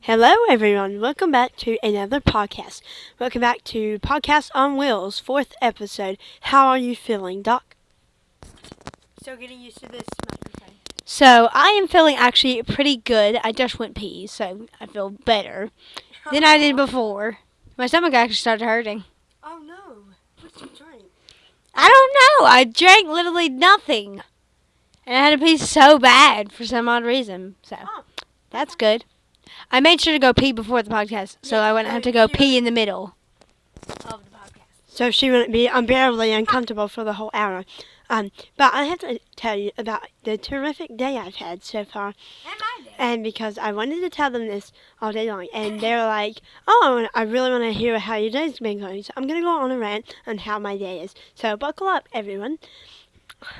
Hello, everyone. Welcome back to another podcast. Welcome back to Podcast on Wheels, 4th episode. How are you feeling, Doc? Still getting used to this microphone. So, I am feeling actually pretty good. I just went pee, so I feel better than I did before. My stomach actually started hurting. Oh no. What'd you drink? I don't know. I drank literally nothing. And I had to pee so bad for some odd reason. So, that's good. I made sure to go pee before the podcast, so I wouldn't have to go pee in the middle of the podcast. So she wouldn't be unbearably uncomfortable for the whole hour. But I have to tell you about the terrific day I've had so far. And my day. And because I wanted to tell them this all day long, and they were like, "Oh, I really want to hear how your day's been going." So I'm gonna go on a rant on how my day is. So buckle up, everyone.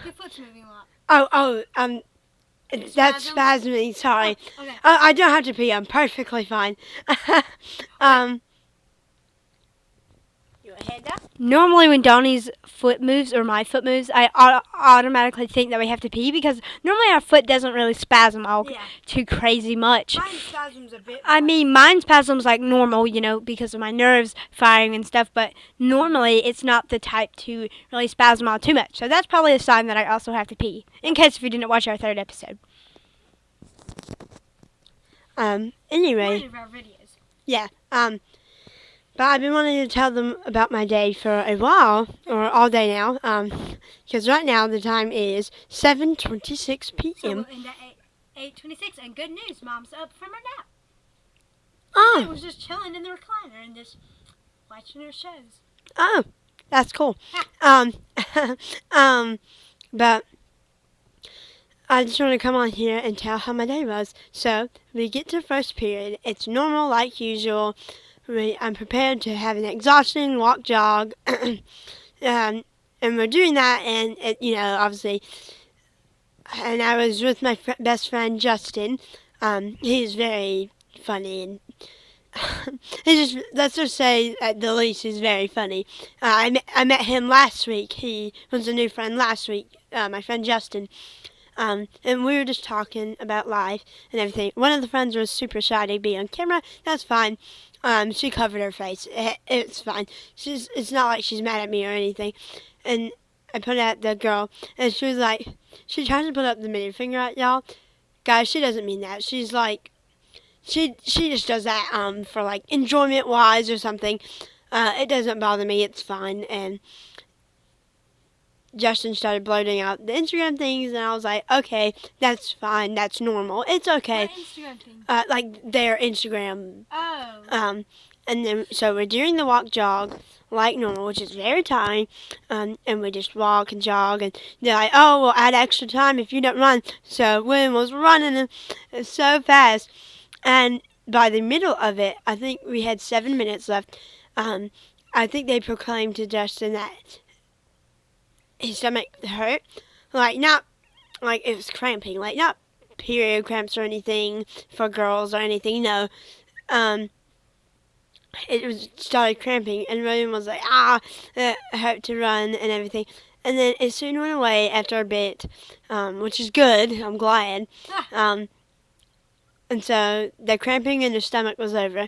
Your foot's moving a lot. That's spasming. Sorry. Oh, okay. I don't have to pee. I'm perfectly fine. Your head up. Normally when Donny's foot moves or my foot moves, I automatically think that we have to pee because normally our foot doesn't really spasm too crazy much. Mine spasms a bit. I mean, mine spasms like normal, because of my nerves firing and stuff, but normally it's not the type to really spasm out too much. So that's probably a sign that I also have to pee, in case if you didn't watch our 3rd episode. Anyway. One of our videos. Yeah, but I've been wanting to tell them about my day for a while, or all day now, because right now the time is 7:26 p.m. So we're in the 8:26, and good news, Mom's up from her nap. Oh. I was just chilling in the recliner and just watching her shows. Oh, that's cool. But I just want to come on here and tell how my day was. So, we get to first period. It's normal like usual. I'm prepared to have an exhausting walk jog. And we're doing that, and, obviously, and I was with my best friend, Justin. He's very funny, and let's just say at the least he's very funny. I met him last week. He was a new friend last week, my friend Justin. And we were just talking about life and everything. One of the friends was super shy to be on camera. That's fine. She covered her face. It's fine. It's not like she's mad at me or anything. And I put it at the girl, and she was like, she tried to put up the middle finger at y'all. Guys, she doesn't mean that. She's like, she just does that for like enjoyment wise or something. It doesn't bother me. It's fine. And Justin started blurting out the Instagram things, and I was like, okay, that's fine, that's normal, it's okay. What Instagram thing? Like their Instagram. Oh. And then so we're doing the walk jog like normal, which is very tiring. And we just walk and jog, and they're like, oh, we'll add extra time if you don't run. So William was running so fast, and by the middle of it, I think we had 7 minutes left. I think they proclaimed to Justin that his stomach hurt, like not like it was cramping, like not period cramps or anything for girls or anything. No, it was started cramping, and William was like, it hurt to run and everything, and then it soon went away after a bit, which is good. I'm glad. And so the cramping in the stomach was over,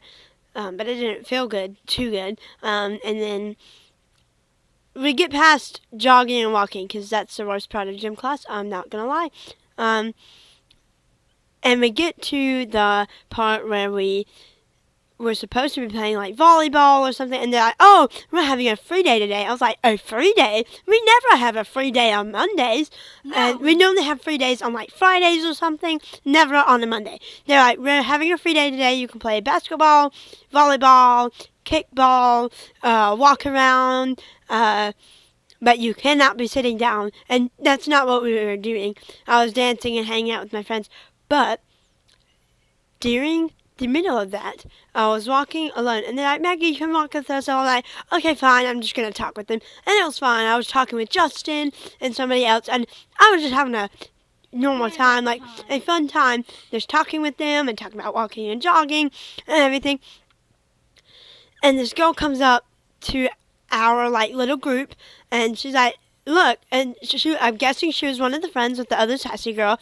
but it didn't feel too good, and then we get past jogging and walking, because that's the worst part of gym class, I'm not going to lie. And we get to the part where we're supposed to be playing like volleyball or something, and they're like, oh, we're having a free day today. I was like, a free day? We never have a free day on Mondays. No. We normally have free days on like Fridays or something, never on a Monday. They're like, we're having a free day today. You can play basketball, volleyball, kickball, walk around, but you cannot be sitting down. And that's not what we were doing. I was dancing and hanging out with my friends. But during the middle of that, I was walking alone, and they're like, Maggie, you can walk with us. So I was like, okay, fine, I'm just going to talk with them. And it was fine. I was talking with Justin and somebody else, and I was just having a normal time, like a fun time, just talking with them and talking about walking and jogging and everything. And this girl comes up to our like little group, and she's like, look, and I'm guessing she was one of the friends with the other sassy girl,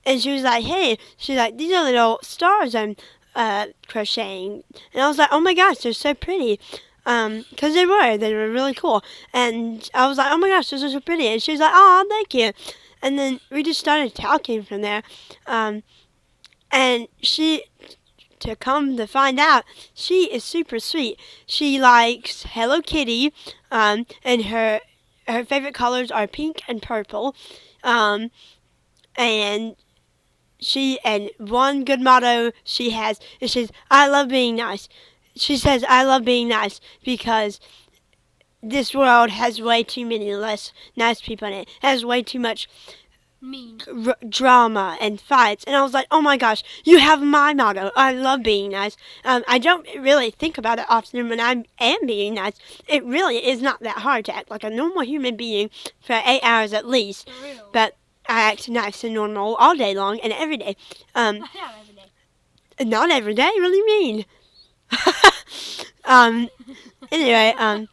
and she was like, hey, she's like, these are little stars I'm crocheting. And I was like, oh my gosh, they're so pretty. Because they were really cool. And I was like, oh my gosh, those are so pretty. And she was like, oh, thank you. And then we just started talking from there. And to come to find out, she is super sweet. She likes Hello Kitty, and her favorite colors are pink and purple. Um, and and one good motto she has is I love being nice. She says I love being nice because this world has way too many less nice people in it. It has way too much Mean. drama and fights. And I was like, oh my gosh, you have my motto. I love being nice. I don't really think about it often when I am being nice. It really is not that hard to act like a normal human being for 8 hours at least. For real. But I act nice and normal all day long and every day. Not every day. Not every day? What do you mean? Anyway,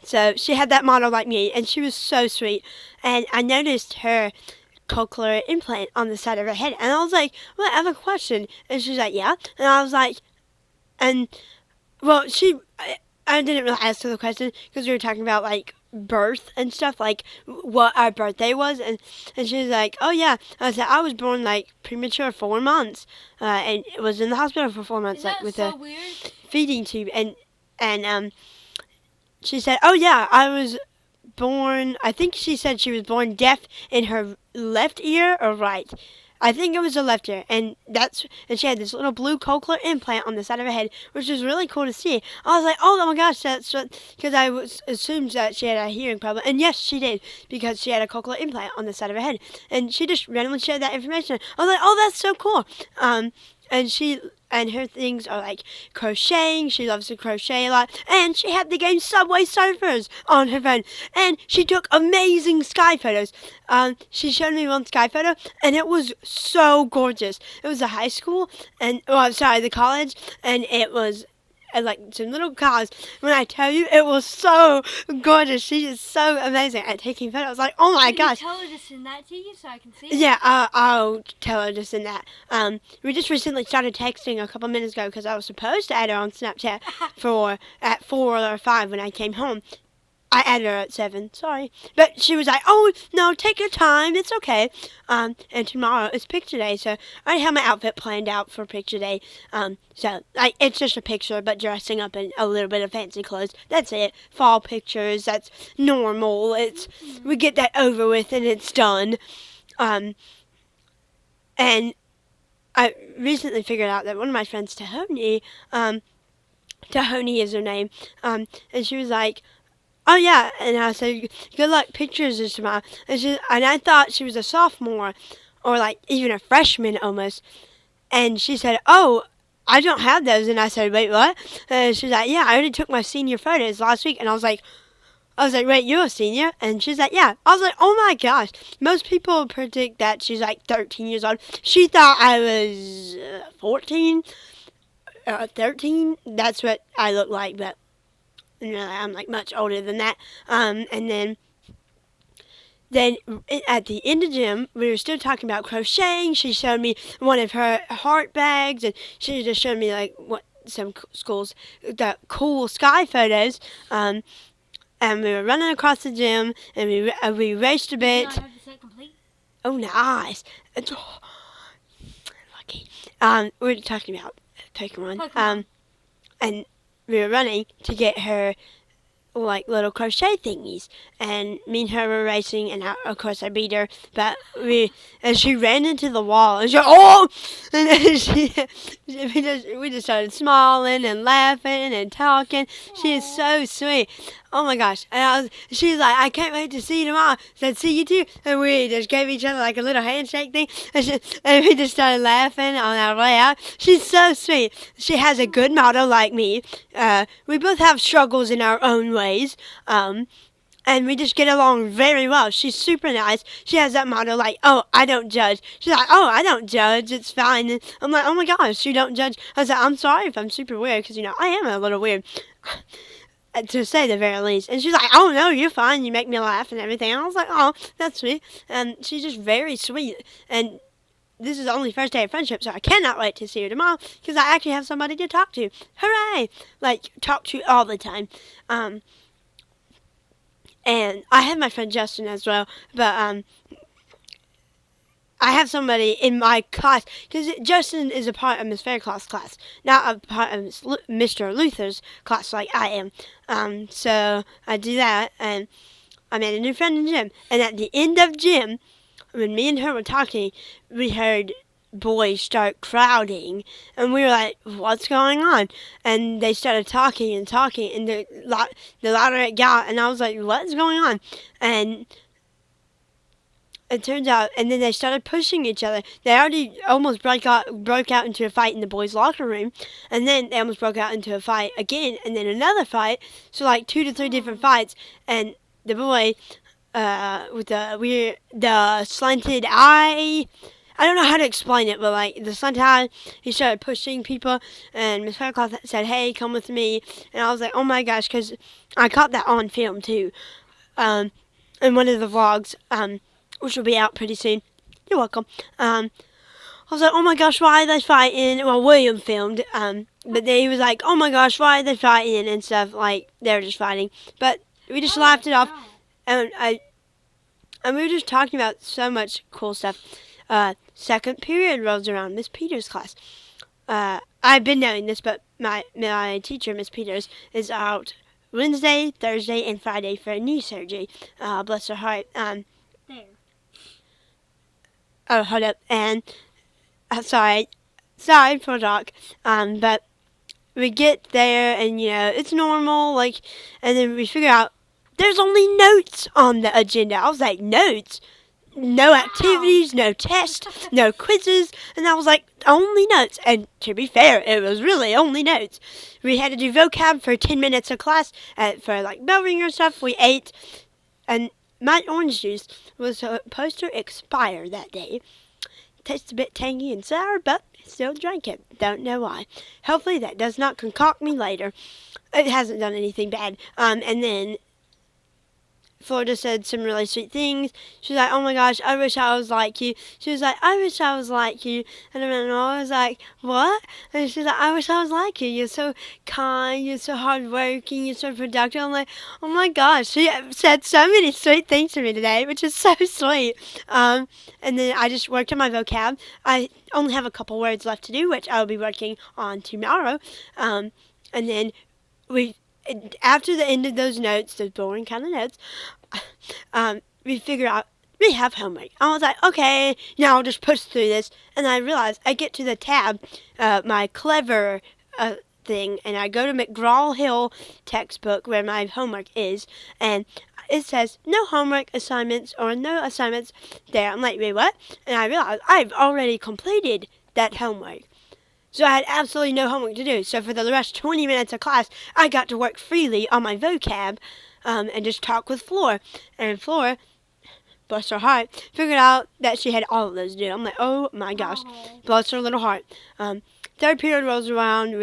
so she had that model like me, and she was so sweet. And I noticed her cochlear implant on the side of her head, and I was like, well, I have a question. And she's like, yeah. And I was like, and, well, I didn't really ask her the question because we were talking about, like, birth and stuff, like what our birthday was, and she was like, oh yeah. I said I was born like premature 4 months, and was in the hospital for 4 months, like with so a weird? feeding tube, and she said, oh yeah, I was born, I think she said she was born deaf in her left ear or right. I think it was the left ear, and she had this little blue cochlear implant on the side of her head, which was really cool to see. I was like, oh my gosh, that's what, because I assumed that she had a hearing problem, and yes, she did, because she had a cochlear implant on the side of her head, and she just randomly shared that information. I was like, oh, that's so cool. And her things are like crocheting. She loves to crochet a lot. And she had the game Subway Surfers on her phone. And she took amazing sky photos. She showed me one sky photo, and it was so gorgeous. It was a high school, the college, and it was like some little cars. When I tell you, it was so gorgeous. She is so amazing at taking photos. Like, oh my gosh. Can you tell her to send that to you so I can see it? Yeah, I'll tell her to send that. We just recently started texting a couple minutes ago because I was supposed to add her on Snapchat at 4 or 5 when I came home. I added her at 7, sorry. But she was like, oh, no, take your time, it's okay. And tomorrow is picture day, so I already have my outfit planned out for picture day. So, like, it's just a picture, but dressing up in a little bit of fancy clothes. That's it. Fall pictures, that's normal. We get that over with and it's done. And I recently figured out that one of my friends, Tahoni is her name, and she was like, oh yeah, and I said, good luck pictures this tomorrow. And I thought she was a sophomore, or like even a freshman almost. And she said, oh, I don't have those. And I said, wait, what? And she's like, yeah, I already took my senior photos last week. And I was like, wait, you're a senior? And she's like, yeah. I was like, oh my gosh. Most people predict that she's like 13 years old. She thought I was 14, 13. That's what I look like, but I'm like much older than that. And then at the end of gym, we were still talking about crocheting. She showed me one of her heart bags, and she just showed me like some schools, the cool sky photos. And we were running across the gym, and we raced a bit. Did I have the set complete? Oh, nice. Lucky. We were talking about Pokemon. And we were running to get her like little crochet thingies, and me and her were racing, and of course I beat her, and she ran into the wall, and she, oh, and then we just started smiling and laughing and talking. She is so sweet. Oh my gosh. And she's like, I can't wait to see you tomorrow. I said, see you too. And we just gave each other like a little handshake thing. And we just started laughing on our way out. She's so sweet. She has a good motto like me. We both have struggles in our own ways. And we just get along very well. She's super nice. She has that motto like, oh, I don't judge. She's like, oh, I don't judge. It's fine. And I'm like, oh my gosh, you don't judge. I was like, I'm sorry if I'm super weird, because, I am a little weird. To say the very least. And she's like, oh no, you're fine, you make me laugh and everything. And I was like, oh, that's sweet. And she's just very sweet. And this is the only first day of friendship, so I cannot wait to see her tomorrow because I actually have somebody to talk to. Hooray! Like, talk to all the time. And I have my friend Justin as well, but I have somebody in my class because Justin is a part of Miss Faircloth's class, not a part of Mr. Luther's class like I am. So I do that, and I made a new friend in gym. And at the end of gym, when me and her were talking, we heard boys start crowding, and we were like, "What's going on?" And they started talking and talking, and the louder it got, and I was like, "What's going on?" And it turns out, and then they started pushing each other. They already almost broke out into a fight in the boys' locker room, and then they almost broke out into a fight again, and then another fight. So like 2 to 3 different fights, and the boy with the slanted eye. I don't know how to explain it, but like the slanted eye, he started pushing people, and Miss Faircloth said, "Hey, come with me," and I was like, "Oh my gosh," because I caught that on film too, in one of the vlogs, which will be out pretty soon. You're welcome. I was like, "Oh my gosh, why are they fighting?" Well, William filmed, but then he was like, "Oh my gosh, why are they fighting?" and stuff, like they were just fighting, but we just laughed it off, and we were just talking about so much cool stuff. Second period rolls around, Miss Peters' class. I've been knowing this, but my teacher, Miss Peters, is out Wednesday, Thursday, and Friday for a knee surgery. Bless her heart. There. Oh, hold up. And sorry for talk. But we get there, and it's normal. Like, and then we figure out there's only notes on the agenda. I was like, notes? No activities, no tests, no quizzes, and I was like, only notes. And to be fair, it was really only notes. We had to do vocab for 10 minutes of class for like bell ringer stuff. We ate, and my orange juice was supposed to expire that day. Tastes a bit tangy and sour, but still drank it. Don't know why. Hopefully that does not concoct me later. It hasn't done anything bad. And then Florida said some really sweet things. She was like, "Oh my gosh, I wish I was like you." She was like, "I wish I was like you." And I was like, "What?" And she's like, "I wish I was like you. You're so kind. You're so hardworking. You're so productive." I'm like, "Oh my gosh." She said so many sweet things to me today, which is so sweet. And then I just worked on my vocab. I only have a couple words left to do, which I'll be working on tomorrow. And then after the end of those notes, those boring kind of notes, we figure out we have homework. I was like, okay, now I'll just push through this. And I realized I get to the tab, my clever thing, and I go to McGraw-Hill textbook where my homework is, and it says no homework assignments or no assignments there. I'm like, wait, what? And I realized I've already completed that homework. So I had absolutely no homework to do. So for the rest 20 minutes of class, I got to work freely on my vocab and just talk with Flora. And Flora, bless her heart, figured out that she had all of those to do. I'm like, oh my gosh, bless her little heart. Third period rolls around.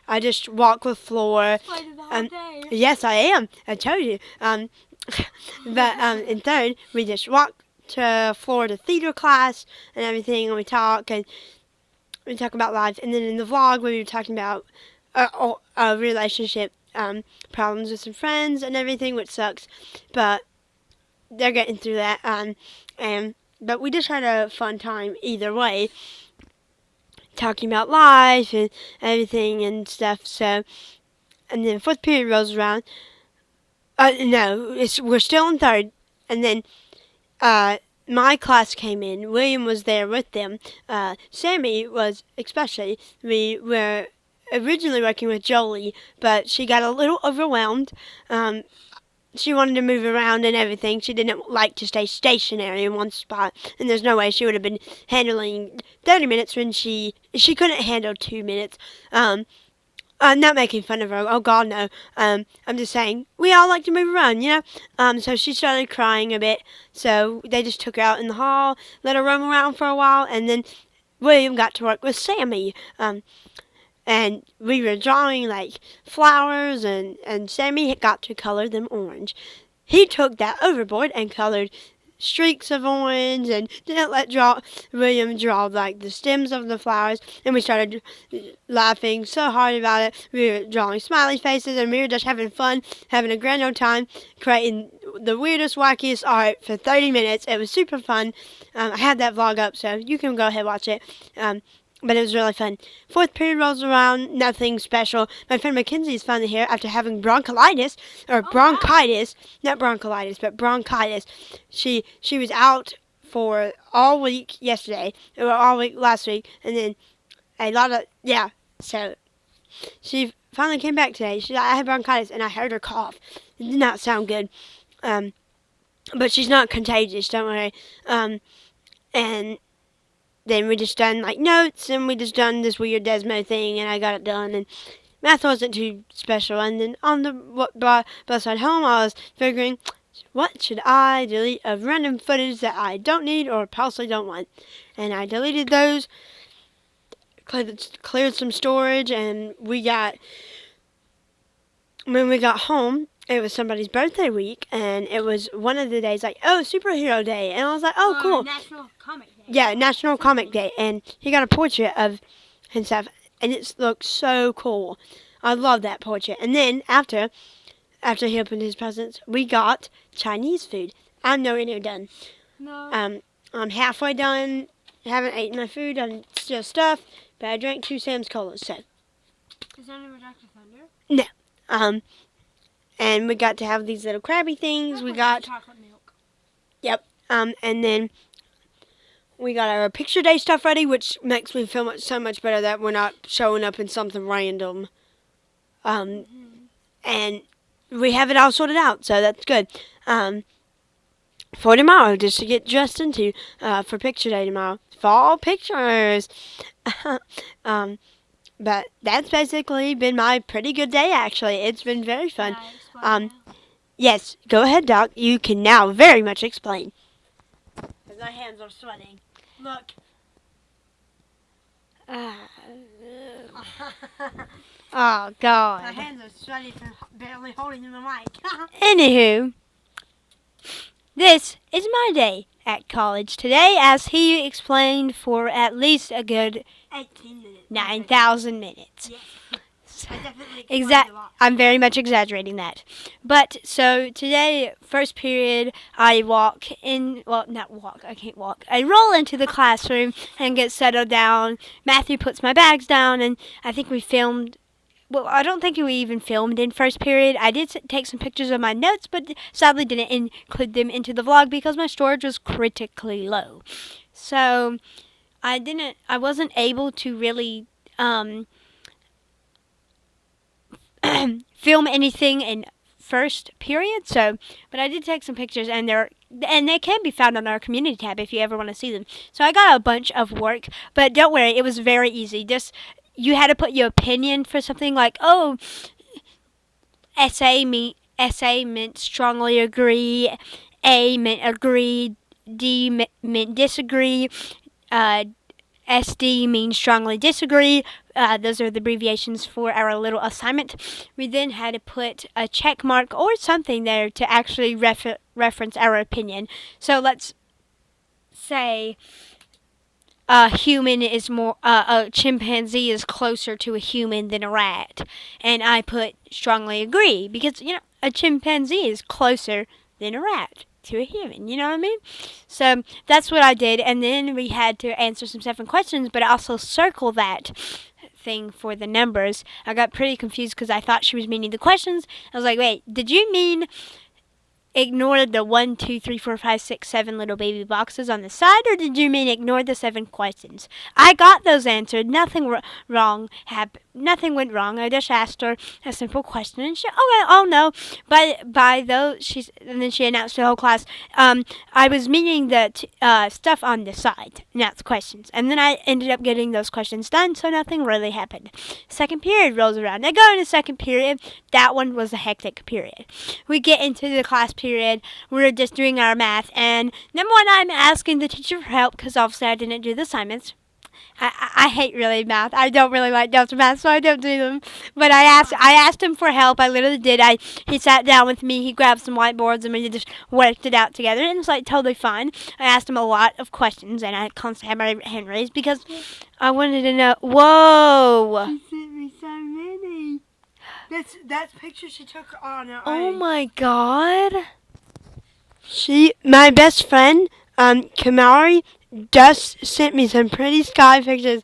I just walk with Flora. Yes, I am. I told you. But in third, we just walk to Florida theater class and everything, and we talk about life, and then in the vlog we were talking about a relationship problems with some friends and everything, which sucks, but they're getting through that. But we just had a fun time either way, talking about life and everything and stuff. So, and then fourth period rolls around. No, we're still in third, and then my class came in. William was there with them. Sammy was especially. We were originally working with Jolie, but she got a little overwhelmed. She wanted to move around and everything. She didn't like to stay stationary in one spot, and there's no way she would have been handling 30 minutes when she couldn't handle 2 minutes. I'm not making fun of her. Oh, God, no. I'm just saying, we all like to move around, So she started crying a bit. So they just took her out in the hall, let her roam around for a while, and then William got to work with Sammy. And we were drawing, like, flowers, and Sammy got to color them orange. He took that overboard and colored streaks of orange and didn't let William draw like the stems of the flowers. And we started laughing so hard about it. We were drawing smiley faces and we were just having fun, having a grand old time, creating the weirdest, wackiest art for 30 minutes. It was super fun. I had that vlog up, so you can go ahead and watch it. But it was really fun. Fourth period rolls around, nothing special. My friend Mackenzie is finally here after having bronchitis, not bronchitis, but bronchitis. She was out for all week yesterday, or all week last week, and then so she finally came back today. I had bronchitis, and I heard her cough. It did not sound good. But she's not contagious, don't worry. And then we just done like notes, and we just done this weird Desmo thing, and I got it done, and math wasn't too special. And then on the bus ride home, I was figuring, what should I delete of random footage that I don't need or possibly don't want? And I deleted those, cleared some storage, and when we got home, it was somebody's birthday week, and it was one of the days like, oh, superhero day, and I was like, oh, cool. National Comic Day. Yeah, National Comic Day, and he got a portrait of himself, and it looked so cool. I love that portrait. And then after he opened his presents, we got Chinese food. I'm nowhere near done. No. I'm halfway done. Haven't eaten my food. I'm still stuffed, but I drank 2 Sam's Colas, so. Is that ever Dr. Thunder? No. And we got to have these little crabby things. We got chocolate milk. Yep. And then we got our picture day stuff ready, which makes me feel so much better that we're not showing up in something random. And we have it all sorted out, so that's good. For tomorrow, just to get dressed into for picture day tomorrow. Fall pictures. But that's basically been my pretty good day, actually. It's been very fun. Yes, go ahead, Doc. You can now very much explain. Because my hands are sweating. Look. Oh, God. My hands are sweaty from barely holding the mic. Anywho, this is my day at college today, as he explained for at least a good 18 minutes. 9,000 minutes. Yes. I definitely explained a lot. I'm very much exaggerating that. But, so, today, first period, I I can't walk. I roll into the classroom and get settled down. Matthew puts my bags down, and I think we filmed. Well, I don't think we even filmed in first period. I did take some pictures of my notes, but sadly didn't include them into the vlog because my storage was critically low. So, I wasn't able to really film anything in first period, but I did take some pictures, and they can be found on our community tab if you ever want to see them. So I got a bunch of work, but don't worry, it was very easy. Just, you had to put your opinion for something like, oh, essay meant strongly agree, A meant agree, D meant disagree, SD means strongly disagree. Those are the abbreviations for our little assignment. We then had to put a check mark or something there to actually reference our opinion. So let's say a chimpanzee is closer to a human than a rat. And I put strongly agree because, a chimpanzee is closer than a rat to a human, you know what I mean? So that's what I did, and then we had to answer some 7 questions, but I also circle that thing for the numbers. I got pretty confused because I thought she was meaning the questions. I was like, wait, did you mean ignore the 1, 2, 3, 4, 5, 6, 7 little baby boxes on the side, or did you mean ignore the 7 questions? I got those answered. Nothing Nothing went wrong. I just asked her a simple question, and no. But by those, and then she announced to the whole class, I was meaning the stuff on the side, not the questions. And then I ended up getting those questions done, so nothing really happened. Second period rolls around. I go into second period. That one was a hectic period. We get into the class period. We're just doing our math, and number one, I'm asking the teacher for help because obviously I didn't do the assignments. I hate really math. I don't really like delta math, so I don't do them. But I asked him for help. I literally did. He sat down with me. He grabbed some whiteboards and we just worked it out together. And it's like totally fine. I asked him a lot of questions, and I constantly had my hand raised because I wanted to know. Whoa! She sent me so many. That's pictures she took on her Oh own. my god. My best friend, Kamari, just sent me some pretty sky pictures.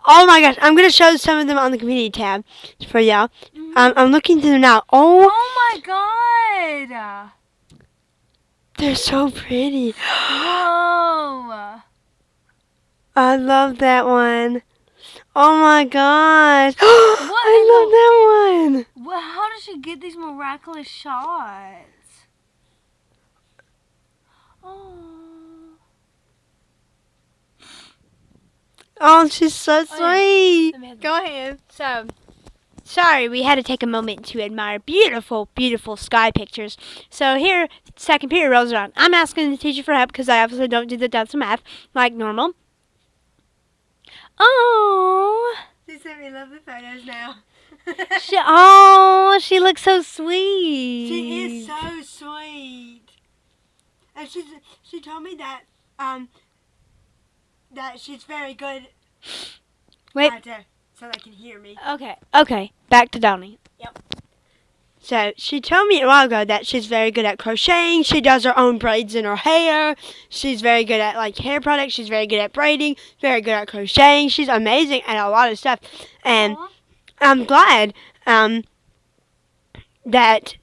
Oh my gosh, I'm gonna show some of them on the community tab for y'all. I'm looking through them now. Oh, Oh my god. they're so pretty. Whoa. I love that one. Oh my gosh. What I in love that one. Well, how does she get these miraculous shots? Oh. Oh, she's so Oh, yeah. sweet. Let me have Go ahead. So, sorry, we had to take a moment to admire beautiful, beautiful sky pictures. So here, second period rolls around. I'm asking the teacher for help because I obviously don't do the delta math like normal. Oh, She sent me lovely photos now. she looks so sweet. she is so sweet. And she told me that that she's very good. Wait. So they can hear me. Okay, back to Donny. So she told me a while ago that she's very good at crocheting. She does her own braids in her hair. She's very good at like hair products. She's very good at braiding. Very good at crocheting. She's amazing at a lot of stuff. And Aw. I'm glad that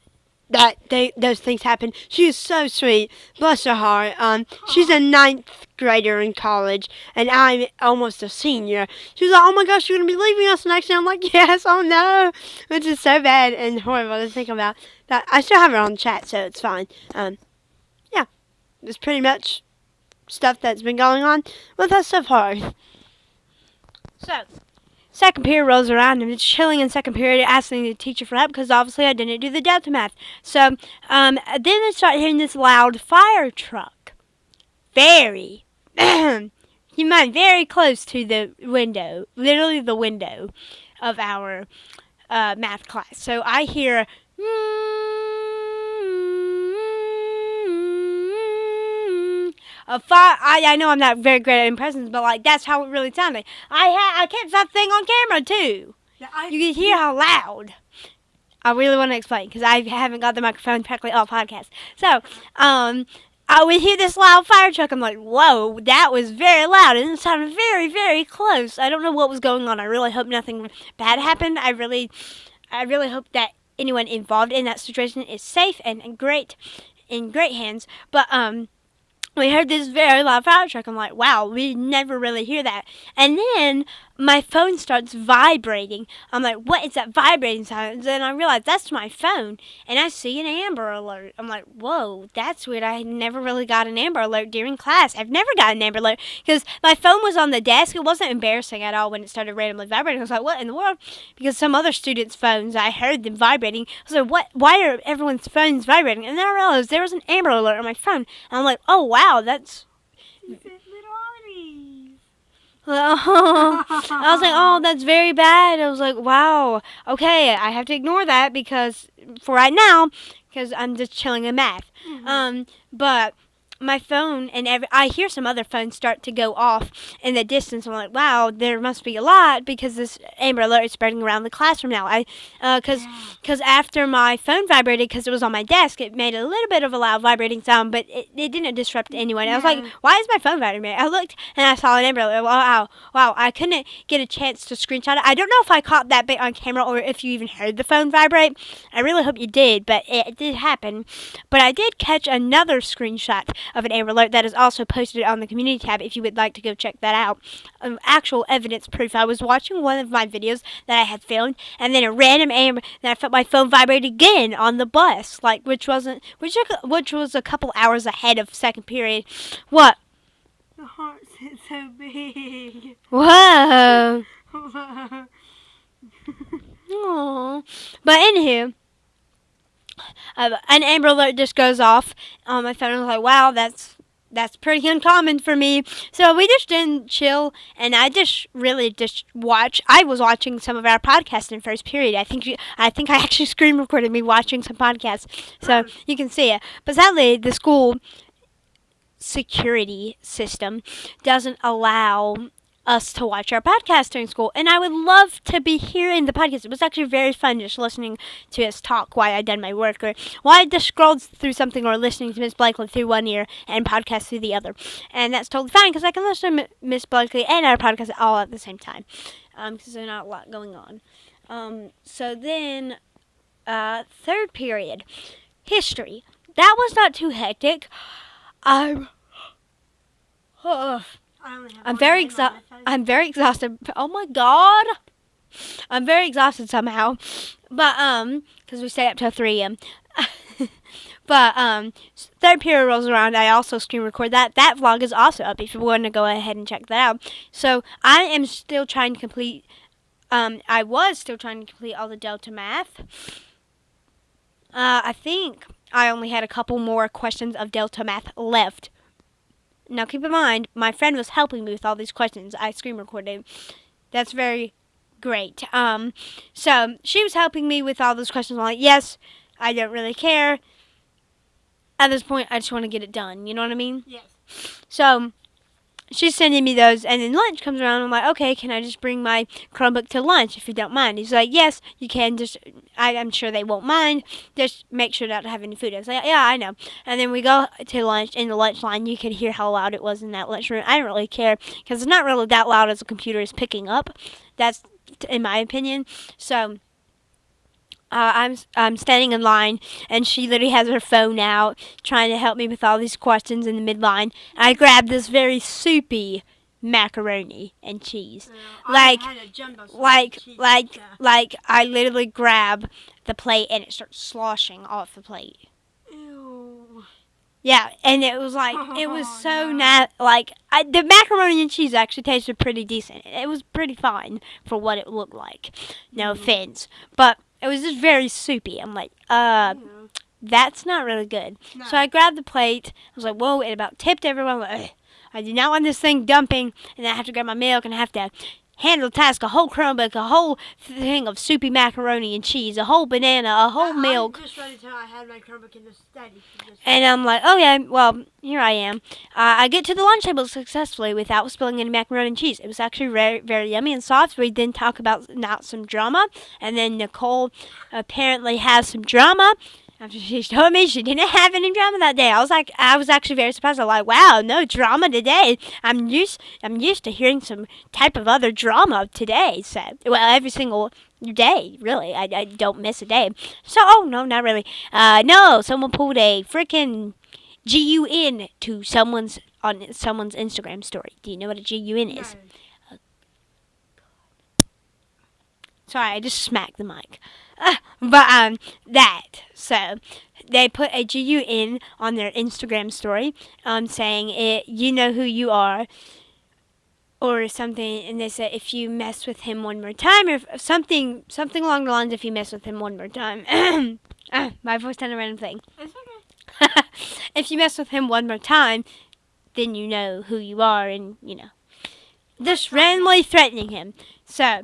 those things happen. She is so sweet. Bless her heart. She's a ninth grader in college, and I'm almost a senior. She was like, "Oh my gosh, you're gonna be leaving us next year." I'm like, "Yes, oh no," which is so bad and horrible to think about. But I still have her on chat, so it's fine. Yeah, it's pretty much stuff that's been going on with us so far. So, second period rolls around and it's chilling in second period asking the teacher for help because obviously I didn't do the delta math. So then I start hearing this loud fire truck. Very, you mind, very close to the window, literally the window of our math class. So I hear a fire. I know I'm not very great at impressions, but like that's how it really sounded. I kept that thing on camera too. You can hear how loud. I really want to explain because I haven't got the microphone practically all podcast. So, I would hear this loud fire truck. I'm like, whoa, that was very loud and it sounded very, very close. I don't know what was going on. I really hope nothing bad happened. I really hope that anyone involved in that situation is safe and in great hands. But we heard this very loud fire truck. I'm like, wow, we never really hear that. And then my phone starts vibrating. I'm like, what is that vibrating sound? And then I realize that's my phone. And I see an Amber Alert. I'm like, whoa, that's weird. I never really got an Amber Alert during class. I've never got an Amber Alert because my phone was on the desk. It wasn't embarrassing at all when it started randomly vibrating. I was like, what in the world? Because some other students' phones, I heard them vibrating. I was like, what? Why are everyone's phones vibrating? And then I realized there was an Amber Alert on my phone. And I'm like, oh, wow, that's... She sent little oddies. I was like, oh, that's very bad. I was like, wow. Okay, I have to ignore that because for right now, because I'm just chilling in math. But my phone and I hear some other phones start to go off in the distance. I'm like, wow, there must be a lot because this Amber Alert is spreading around the classroom now. Because after my phone vibrated, because it was on my desk, it made a little bit of a loud vibrating sound, but it didn't disrupt anyone. I was like, why is my phone vibrating? I looked and I saw an Amber Alert. Wow. I couldn't get a chance to screenshot it. I don't know if I caught that bit on camera or if you even heard the phone vibrate. I really hope you did, but it did happen. But I did catch another screenshot of an Amber Alert that is also posted on the community tab if you would like to go check that out. Actual evidence proof. I was watching one of my videos that I had filmed, and then a random Amber, and I felt my phone vibrate again on the bus, which was a couple hours ahead of second period. What? The heart's so big. Whoa. Aww. But anywho, an Amber Alert just goes off on my phone. I was like, wow, that's that's pretty uncommon for me. So we just didn't chill, and I just really just watch. I was watching some of our podcasts in first period. I think I actually screen recorded me watching some podcasts, so you can see it. But sadly, the school security system doesn't allow us to watch our podcast during school, and I would love to be hearing the podcast. It was actually very fun just listening to us talk while I did my work, or while I just scrolled through something, or listening to Miss Blakely through one ear and podcast through the other. And that's totally fine because I can listen to Miss Blakely and our podcast all at the same time, because there's not a lot going on. So then, third period, history. That was not too hectic. I'm very exhausted. Oh my god. I'm very exhausted somehow. But cuz we stayed up till 3 a.m. But third period rolls around. I also screen record that. That vlog is also up if you want to go ahead and check that out. So, I am still trying to complete I was still trying to complete all the Delta math. I think I only had a couple more questions of Delta math left. Now, keep in mind, my friend was helping me with all these questions. I screen recorded. That's very great. So she was helping me with all those questions. I'm like, yes, I don't really care. At this point, I just want to get it done. You know what I mean? Yes. So she's sending me those, and then lunch comes around. I'm like, okay, can I just bring my Chromebook to lunch if you don't mind? He's like, yes, you can. I'm sure they won't mind. Just make sure not to have any food. I was like, yeah, I know. And then we go to lunch. In the lunch line, you could hear how loud it was in that lunchroom. I don't really care because it's not really that loud as the computer is picking up. That's in my opinion. So I'm standing in line, and she literally has her phone out, trying to help me with all these questions in the midline. I grabbed this very soupy macaroni and cheese. Like I literally grab the plate and it starts sloshing off the plate. Ew. Yeah, and it was like, it was so the macaroni and cheese actually tasted pretty decent. It was pretty fine for what it looked like. No offense. But it was just very soupy. I'm like, that's not really good. No. So I grabbed the plate. I was like, whoa, it about tipped everyone. Like, I do not want this thing dumping, and then I have to grab my milk, and I have to handle the task, a whole Chromebook, a whole thing of soupy macaroni and cheese, a whole banana, a whole milk. I just read until I had my Chromebook in the study. And I'm like, okay, well, here I am. I get to the lunch table successfully without spilling any macaroni and cheese. It was actually very, very yummy and soft. We then talk about some drama, and then Nicole apparently has some drama. After she told me she didn't have any drama that day, I was actually very surprised. I was like, wow, no drama today. I'm used to hearing some type of other drama today. So, well, every single day, really. I don't miss a day. So, oh no, not really. No, someone pulled a freaking GUN to someone's Instagram story. Do you know what a GUN is? No. Sorry, I just smacked the mic. But so they put a GUN on their Instagram story, saying you know who you are, or something, and they said if you mess with him one more time, or something along the lines, if you mess with him one more time. My voice done a random thing. It's okay. If you mess with him one more time, then you know who you are, and just randomly threatening him. So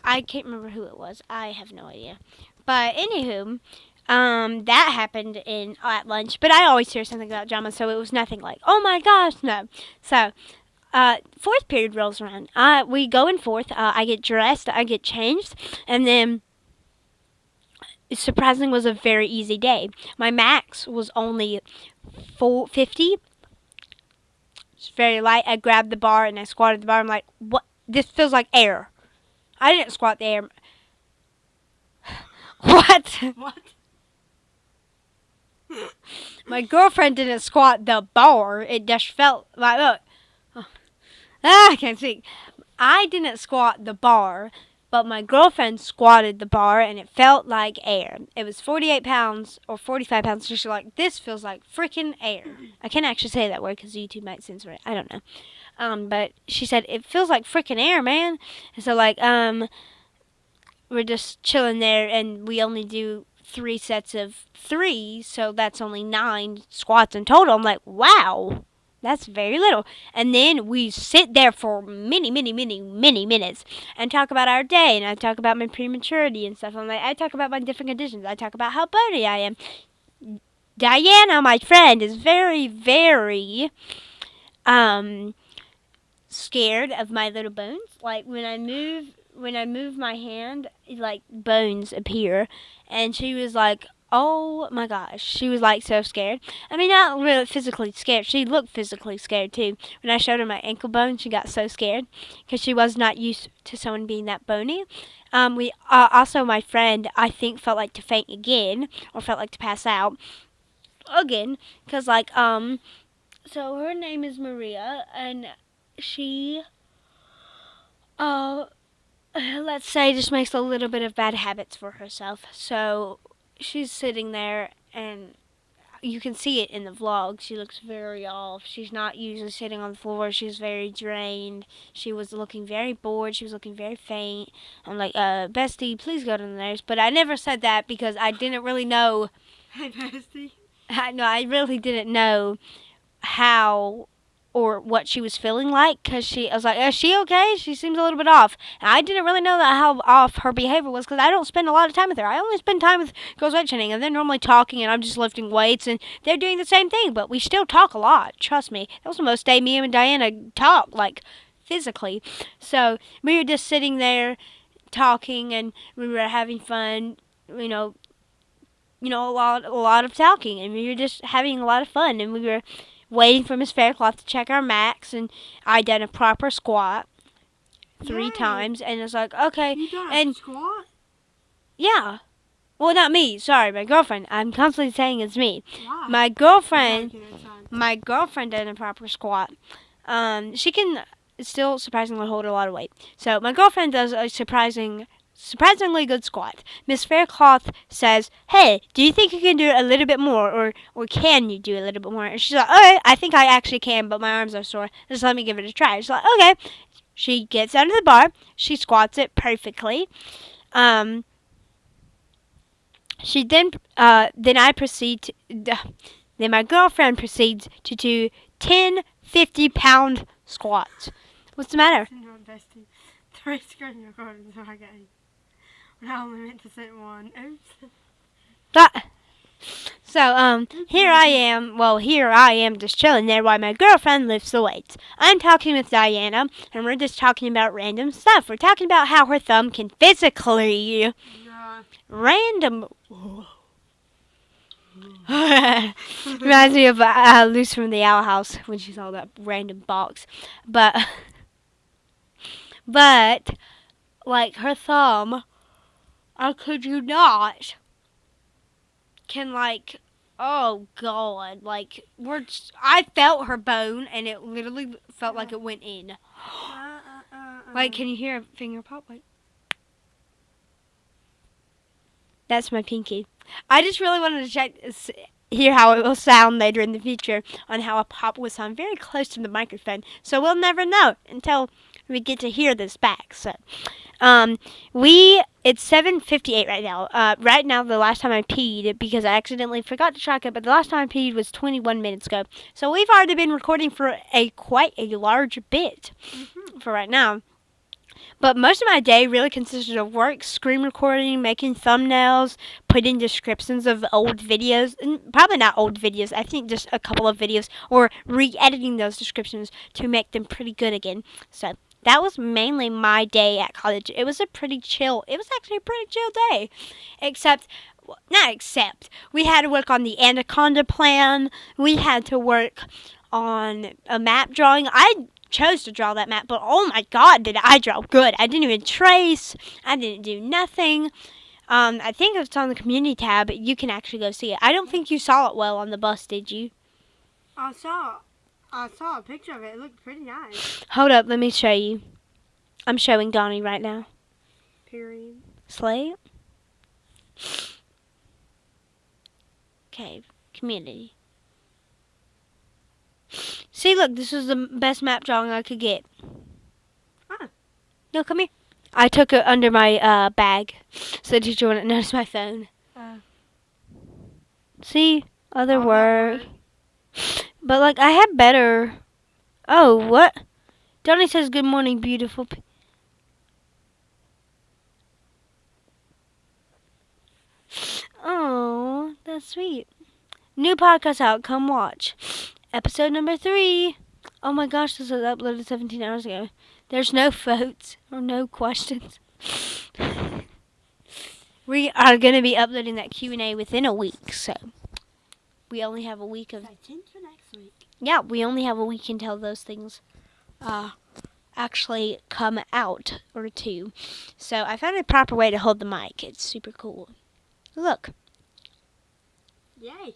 I can't remember who it was. I have no idea. But anywho, that happened at lunch. But I always hear something about drama, so it was nothing like, oh my gosh, no. So, fourth period rolls around. We go in fourth. I get dressed. I get changed. And then, surprisingly, was a very easy day. My max was only 450. It's very light. I grabbed the bar and I squatted the bar. I'm like, what? This feels like air. I didn't squat the air. What? What? My girlfriend didn't squat the bar. It just felt like, look. I can't speak. I didn't squat the bar, but my girlfriend squatted the bar, and it felt like air. It was 48 pounds or 45 pounds. So she's like, this feels like freaking air. I can't actually say that word because YouTube might censor it. I don't know. But she said, it feels like freaking air, man. And so, we're just chilling there, and we only do 3 sets of 3, so that's only 9 squats in total. I'm like, wow, That's very little. And then we sit there for many, many, many, many minutes and talk about our day. And I talk about my prematurity and stuff. I talk about my different conditions. I talk about how bony I am. Diana, my friend, is very, very scared of my little bones. Like when I move my hand, like bones appear, and she was like, "Oh my gosh!" She was like so scared. I mean, not really physically scared. She looked physically scared too. When I showed her my ankle bone, she got so scared because she was not used to someone being that bony. We also, my friend, I think, felt like to faint again, or felt like to pass out again, because so her name is Maria, and she let's say just makes a little bit of bad habits for herself. So she's sitting there, and you can see it in the vlog. She looks very off. She's not usually sitting on the floor. She's very drained. She was looking very bored. She was looking very faint. I'm like, bestie, please go to the nurse. But I never said that because I didn't really know. Hey, bestie. I really didn't know how or what she was feeling like, because I was like, is she okay? She seems a little bit off. And I didn't really know that how off her behavior was, because I don't spend a lot of time with her. I only spend time with girls weight training, and they're normally talking, and I'm just lifting weights, and they're doing the same thing, but we still talk a lot. Trust me. That was the most day me and Diana talked, like, physically. So we were just sitting there talking, and we were having fun, a lot of talking, and we were just having a lot of fun, and we were waiting for Miss Faircloth to check our max, and I done a proper squat 3 times, and it's like, okay. You done and a squat? Yeah. Well, not me. Sorry, my girlfriend. I'm constantly saying it's me. Why? My girlfriend done a proper squat. She can still surprisingly hold a lot of weight. So my girlfriend does a surprisingly good squat. Miss Faircloth says, "Hey, do you think you can do a little bit more, or can you do a little bit more?" And she's like, "Okay, I think I actually can, but my arms are sore. Just let me give it a try." She's like, "Okay." She gets under the bar. She squats it perfectly. She then my girlfriend proceeds to do 10 50-pound squats. What's the matter? Bestie. 3 screen recordings of my game. I only meant to send one. Oops. So, here I am just chilling there while my girlfriend lifts the weights. I'm talking with Diana, and we're just talking about random stuff. We're talking about how her thumb can physically random. Reminds me of Luce from the Owl House when she saw that random box. But, like, her thumb, I kid you not, can, like, oh god, like, I felt her bone, and it literally felt like it went in. Like, can you hear a finger pop? Like, that's my pinky. I just really wanted to hear how it will sound later in the future on how a pop will sound very close to the microphone. So we'll never know until we get to hear this back. So, it's 7:58 right now. Right now, the last time I peed, because I accidentally forgot to track it, but the last time I peed was 21 minutes ago. So we've already been recording for quite a large bit for right now. But most of my day really consisted of work, screen recording, making thumbnails, putting descriptions of old videos, and probably not old videos, I think just a couple of videos, or re-editing those descriptions to make them pretty good again. So that was mainly my day at college. It was actually a pretty chill day. We had to work on the Anaconda plan. We had to work on a map drawing. I chose to draw that map, but oh my god, did I draw good. I didn't even trace. I didn't do nothing. I think it's on the community tab. You can actually go see it. I don't think you saw it well on the bus, did you? I saw a picture of it. It looked pretty nice. Hold up, let me show you. I'm showing Donny right now. Period. Slay. Okay, community. See, look, this is the best map drawing I could get. Huh. No, come here. I took it under my bag, so the teacher wouldn't notice my phone. See, other work. But like I had better. Oh, what? Donny says good morning, beautiful. Oh, that's sweet. New podcast out. Come watch. Episode number 3. Oh my gosh, this was uploaded 17 hours ago. There's no votes or no questions. We are going to be uploading that Q&A within a week, so we only have a week of... Stay tuned for next week. Yeah, we only have a week until those things actually come out, or 2. So I found a proper way to hold the mic. It's super cool. Look, Yay.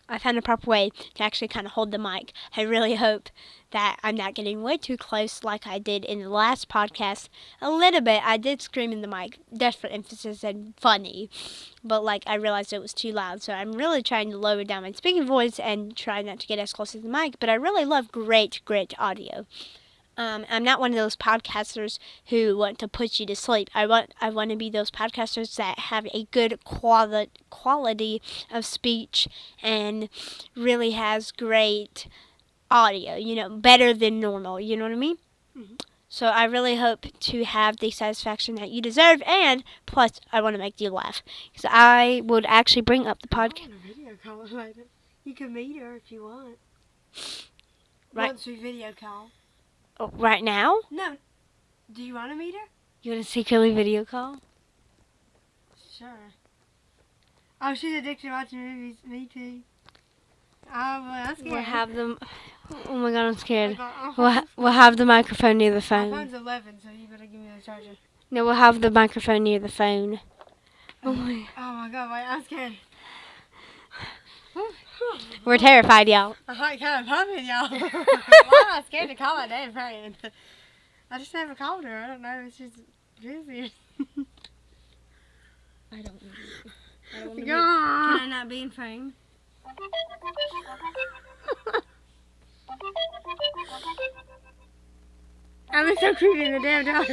I found a proper way to actually kind of hold the mic. I really hope that I'm not getting way too close like I did in the last podcast. A little bit, I did scream in the mic, just for emphasis and funny. But like I realized it was too loud, so I'm really trying to lower down my speaking voice and try not to get as close to the mic. But I really love great audio. I'm not one of those podcasters who want to put you to sleep. I want to be those podcasters that have a good quality of speech and really has great audio, better than normal, you know what I mean? Mm-hmm. So I really hope to have the satisfaction that you deserve, and plus I want to make you laugh. Because I would actually bring up the podcast. I want a video call later. You can meet her if you want. Right. Once we video call. Oh, right now? No. Do you want to meet her? You want to secretly video call? Sure. Oh, she's addicted to watching movies. Me too. Oh, boy, I'm scared. We'll have them. Oh my god, I'm scared. My We'll have the microphone near the phone. phone's 11, so you better give me the charger. No, we'll have the microphone near the phone. Oh my. Oh, my God, wait, I'm scared. We're terrified, y'all. I'm like kind of pumping, y'all. Why am I scared to call my damn friend? I just never called her. I don't know. It's just busy. I don't want to. Go on. Can I not be in frame? I'm so creepy in the damn dark.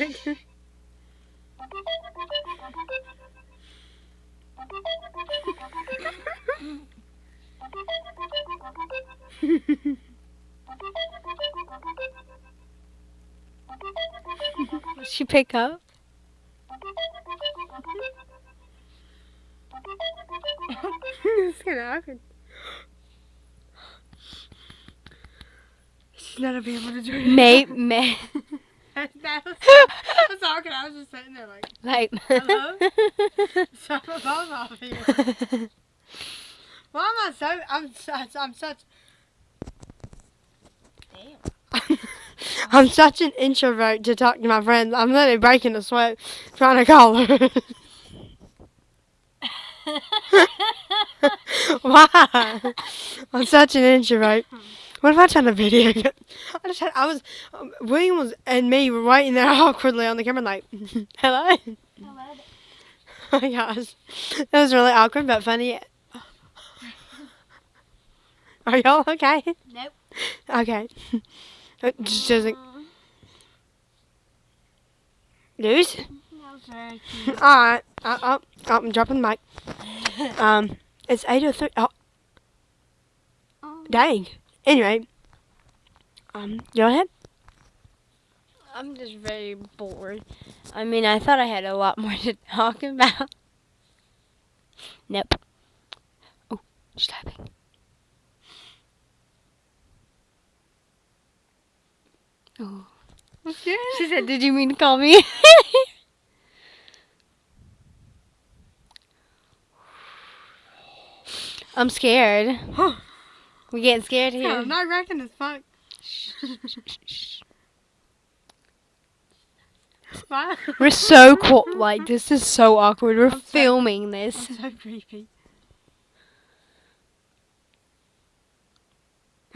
Will she pick up? It's kind of awkward. She's not gonna be able to join. May. That was awkward. I was just sitting there like, Like. hello? Stop a phone off here. Why am I so? I'm such. Damn. I'm such an introvert to talk to my friends. I'm literally breaking a sweat trying to call her. Why? I'm such an introvert. What if I turn the video? William was and me were waiting there awkwardly on the camera like, hello? Hello. Oh my gosh. That was really awkward but funny. Are y'all okay? Nope. Okay. It just doesn't. News? That was very cute. Alright. I'm dropping the mic. It's 8:03. Oh, dang. Anyway. Go ahead. I'm just very bored. I mean, I thought I had a lot more to talk about. Nope. Oh, she's typing. Oh. She said, "Did you mean to call me?" I'm scared. We getting scared Yeah, here. I'm not wrecking as fuck. Why? We're so cool. Like, this is so awkward. We're I'm so- filming this. I'm so creepy.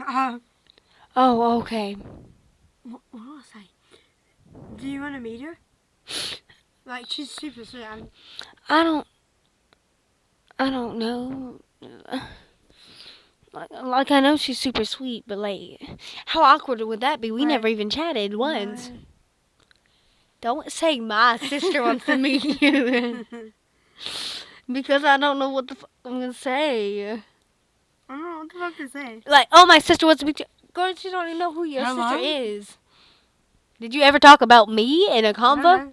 Oh, okay. What will I say? Do you want to meet her? Like, she's super sweet. I don't know. Like I know she's super sweet, but like, how awkward would that be? We Right. never even chatted once. No. Don't say my sister wants to meet you. Because I don't know what the fuck I'm gonna say. I don't know what the fuck to say. Like, oh, my sister wants to be. Girl, you don't even know who your Hello? sister is. Did you ever talk about me in a convo?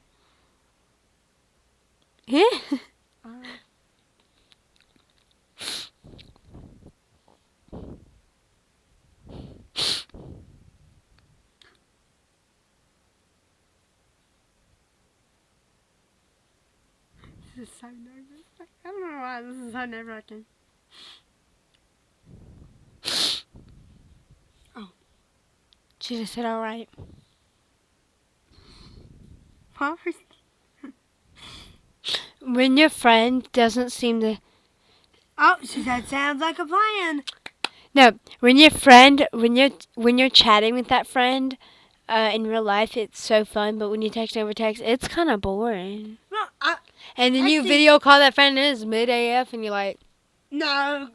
Yeah. This is so nervous. I don't know why this is so nerve-wracking. She just said, all right. What? When your friend doesn't seem to. Oh, she said, sounds like a plan. No, when your friend, when you're chatting with that friend, in real life, it's so fun. But when you text over text, it's kind of boring. Well, And then you Texting- video call that friend and it's mid AF, and you're like, no,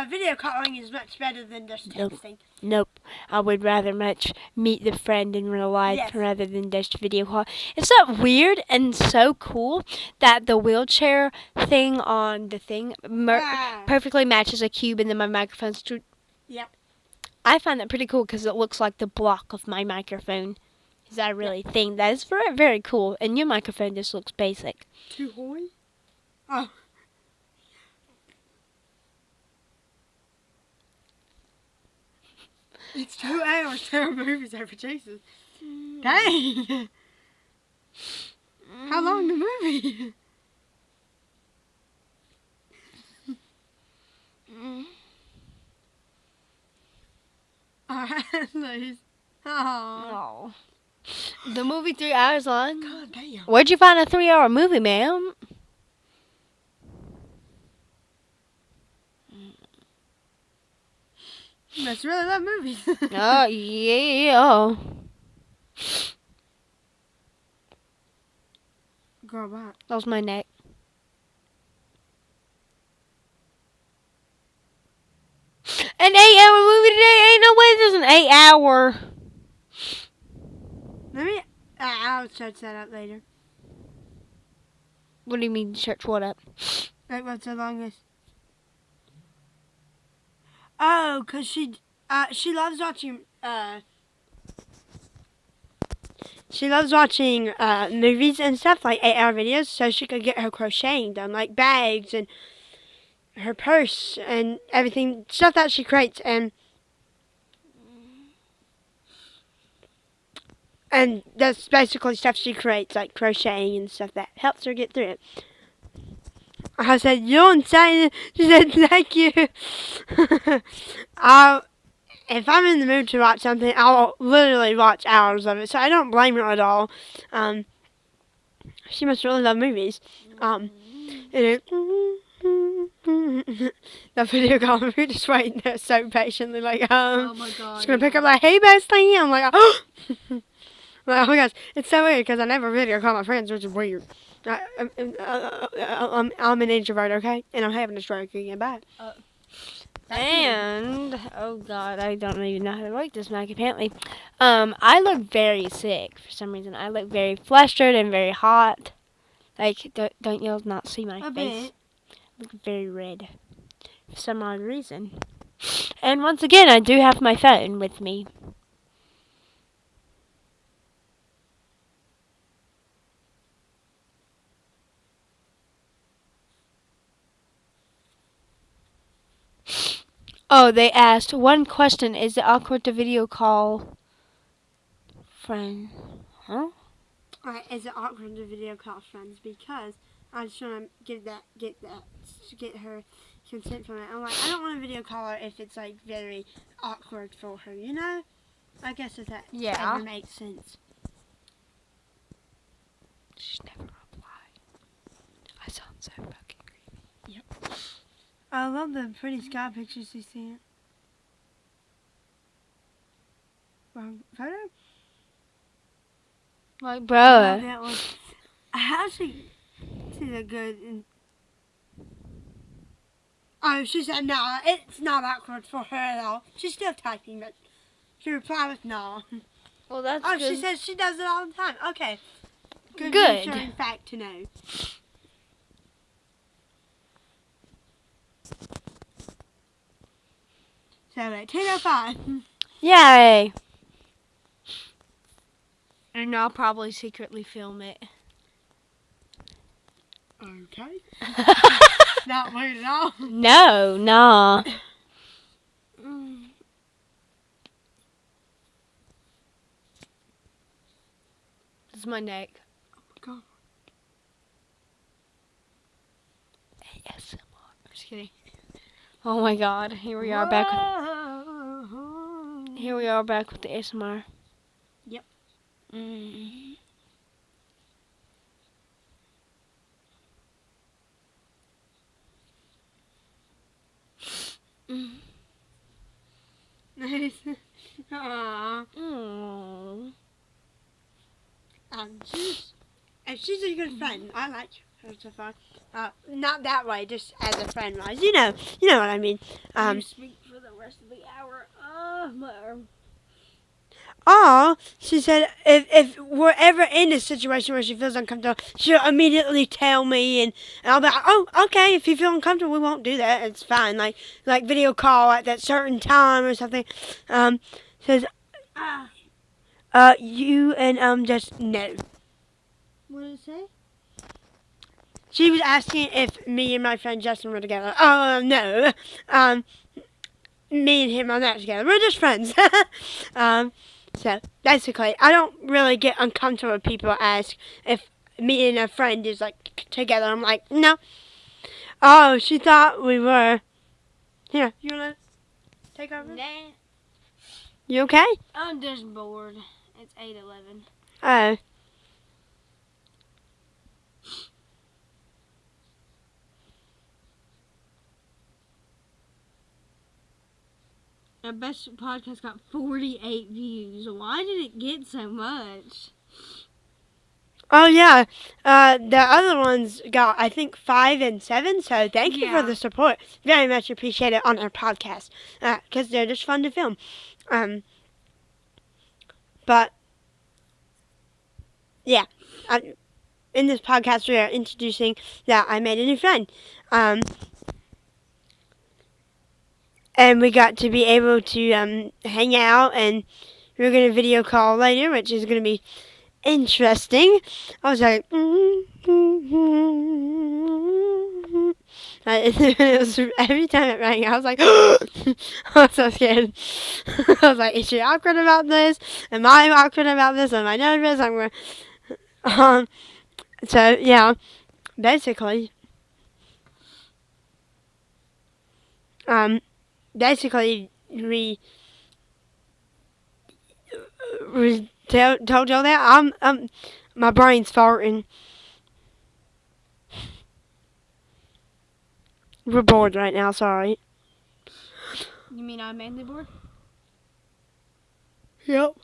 video calling is much better than just Nope. texting. nope. I would rather much meet the friend in real life Yes. rather than just video call. It's so weird and so cool that the wheelchair thing on the thing perfectly matches a cube, and then my microphone's. Yep. I find that pretty cool because it looks like the block of my microphone. Because I really think that is very, very cool. And your microphone just looks basic. Too hoy? Oh. It's 2 hours to movies over Jesus. Dang. How long the movie? Alright, please. Oh. Oh. The movie 3 hours long? God damn. Where'd you find a 3-hour movie, ma'am? You must really love movies. Oh, yeah. Girl, what? That was my neck. An 8-hour movie today? Ain't no way there's an 8-hour. Let me. I'll search that up later. What do you mean, search what up? Like, what's the longest? Oh, 'cause she loves watching, she loves watching, movies and stuff, like 8-hour videos, so she could get her crocheting done, like bags and her purse and everything, stuff that she creates, and that's basically stuff she creates, like crocheting and stuff that helps her get through it. I said, you're insane. She said, thank you. If I'm in the mood to watch something, I'll literally watch hours of it. So I don't blame her at all. She must really love movies. And the video call, we're just waiting there so patiently, like, Oh my god. she's gonna pick up like, hey, bestie. I'm like, oh. Like, oh my gosh, it's so weird because I never video call my friends, which is weird. I'm an introvert, okay? And I'm having a stroke again. Bye. And, oh god, I don't even know how to work this mic apparently. I look very sick for some reason. I look very flustered and very hot. Like, don't y'all not see my A face? bit. I look very red for some odd reason. And once again, I do have my phone with me. Oh, they asked one question: is it awkward to video call friend? Huh? Alright, is it awkward to video call friends? Because I just want to get her consent from it. I'm like, I don't want to video call her if it's like very awkward for her, you know? I guess if that Yeah. ever makes sense. She never replied. I sound so fucking creepy. I love the pretty sky pictures you see. Photo? Like, Oh, bro. that one. How she look good? Oh, she said no. It's not awkward for her at all. She's still typing, but she replied with no. Well, that's Oh, good. she says she does it all the time. Okay. Good. Good. Reassuring fact to know. So at 10:05. Yay! And I'll probably secretly film it. Okay. Not weird at all. No, nah. This is my neck. God. ASMR. Just kidding. Oh my god. Here we are back with the ASMR. Yep. Mm. Mm. Nice. Aww. Mm. She's a good friend. I like her so far. Not that way, just as a friend wise. You know what I mean. You speak for the rest of the hour. My arm. Oh, she said if we're ever in a situation where she feels uncomfortable, she'll immediately tell me, and I'll be like, oh, okay, if you feel uncomfortable, we won't do that. It's fine. Like video call at that certain time or something. Says, you and just no. What did it say? She was asking if me and my friend Justin were together. Oh, no. Me and him are not together. We're just friends. So, basically, I don't really get uncomfortable when people ask if me and a friend is, like, together. I'm like, no. Oh, she thought we were. Here, you want to take over? Nah. You okay? I'm just bored. It's 8:11. Oh. Our best podcast got 48 views. Why did it get so much? Oh, yeah. The other ones got, I think, 5 and 7. So thank you for the support. Very much appreciate it on our podcast. Because they're just fun to film. But, yeah. In this podcast, we are introducing that I made a new friend. And we got to be able to hang out, and we're going to video call later, which is going to be interesting. I was like, it was, every time it rang, I was like, I was so scared. I was like, is she awkward about this? Am I awkward about this? Am I nervous? So yeah, basically, we told y'all that my brain's farting. We're bored right now. Sorry. You mean I'm mainly bored? Yep.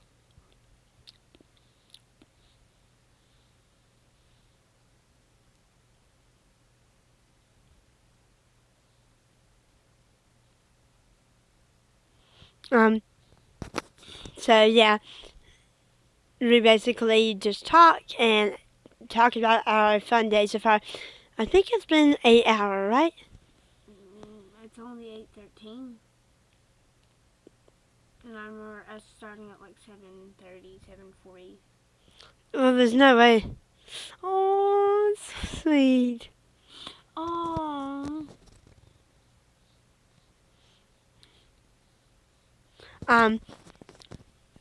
So yeah, we basically just talk about our fun day so far. I think it's been 8 hours, right? It's only 8:13. And I remember us starting at like 7:30, 7:40. Well, there's no way. Oh, it's so sweet. Oh.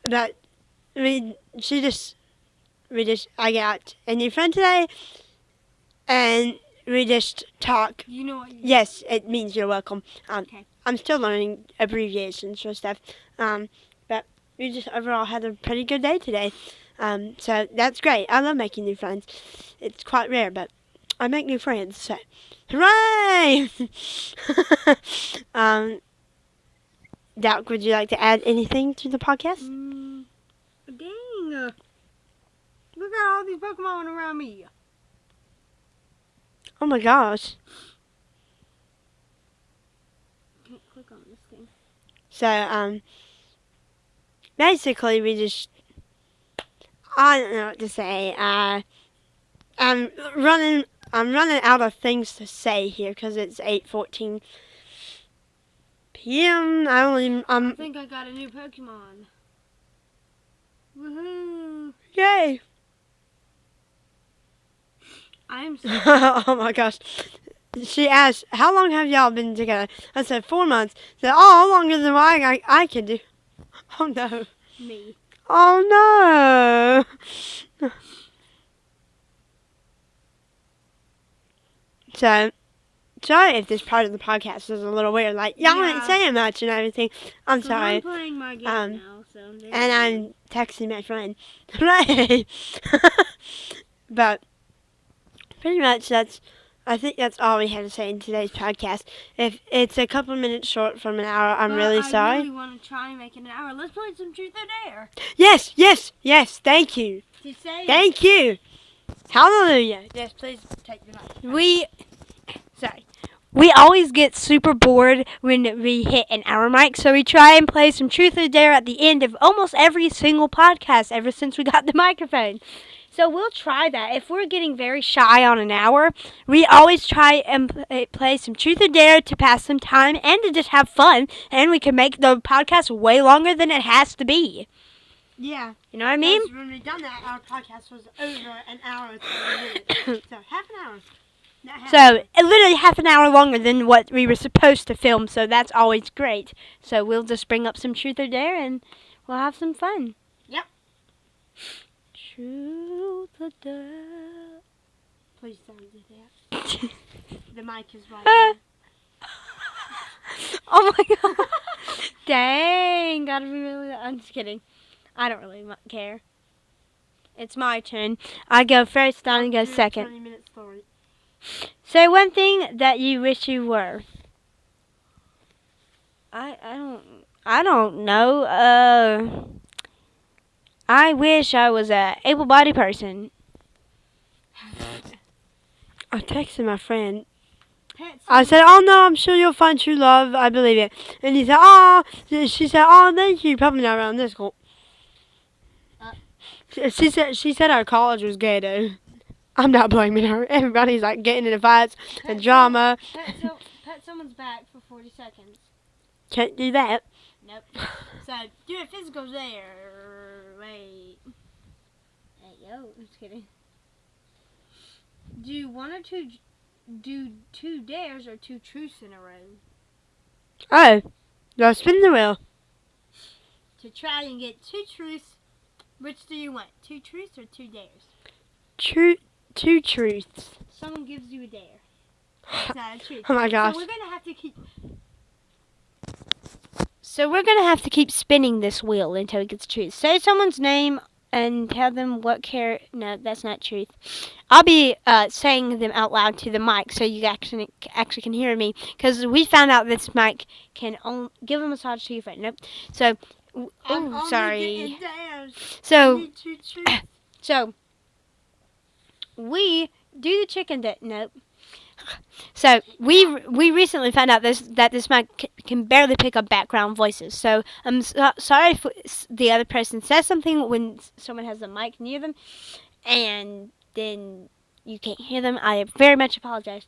But I got a new friend today, and we just talk. You know what? Yes, it means you're welcome. Okay. I'm still learning abbreviations for stuff. But we just overall had a pretty good day today. So that's great. I love making new friends. It's quite rare, but I make new friends. So, hooray! Doc, would you like to add anything to the podcast? Dang. Look at all these Pokemon around me. Oh my gosh. Can't click on this thing. So, basically we just, I don't know what to say. I'm running out of things to say here because it's 8:14 Yeah, I don't even. I think I got a new Pokemon. Woohoo! Yay! I'm so Oh my gosh. She asked, "How long have y'all been together?" I said 4 months. She said, "Oh, longer than what I can do." Oh no. me. Oh no. So, sorry if this part of the podcast is a little weird. Like, y'all ain't Yeah. saying much and everything. I'm 'Cause sorry. I'm playing my game Um, now, so I'm very And bored. I'm texting my friend. Right. But, pretty much I think that's all we had to say in today's podcast. If it's a couple minutes short from an hour, I'm But really sorry. I really want to try and make it an hour. Let's play some Truth or Dare. Yes, yes, yes. Thank you. To say Thank you. Hallelujah. Yes, please take the mic. We always get super bored when we hit an hour mark, so we try and play some Truth or Dare at the end of almost every single podcast ever since we got the microphone. So we'll try that. If we're getting very shy on an hour, we always try and play some Truth or Dare to pass some time and to just have fun, and we can make the podcast way longer than it has to be. Yeah. You know what I mean? Because when we done that, our podcast was over an hour and 30 minutes. So, half an hour. Not half an So, hour. literally half an hour longer than what we were supposed to film, so that's always great. So, we'll just bring up some Truth or Dare and we'll have some fun. Yep. Truth or Dare. Please don't do that. The mic is right there. Oh my god. Dang, gotta be really. I'm just kidding. I don't really care. It's my turn. I go first, Donny goes second. 20-minute story. Say one thing that you wish you were. I don't know. I wish I was a able-bodied person. I texted my friend. I said, "Oh no, I'm sure you'll find true love. I believe it." And he said, "Oh," she said, "Oh, thank you. Probably not around this school." She said our college was gay though. I'm not blaming her. Everybody's like getting into fights and drama. Pet someone's back for 40 seconds. Can't do that. Nope. So, do a physical dare. Wait. Hey, yo. I'm just kidding. Do two dares or two truths in a row. Oh, now spin the wheel. To try and get two truths. Which do you want? Two truths or two dares? Two truths. Someone gives you a dare. It's not a truth. Oh my gosh. So we're gonna have to keep spinning this wheel until it gets truth. Say someone's name and tell them what No, that's not truth. I'll be saying them out loud to the mic so you actually can hear me. Because we found out this mic can give a massage to your phone. Nope. So, sorry. So we do the chicken dip. Nope. So we recently found out that this mic can barely pick up background voices. So I'm sorry if the other person says something when someone has a mic near them, and then you can't hear them. I very much apologize.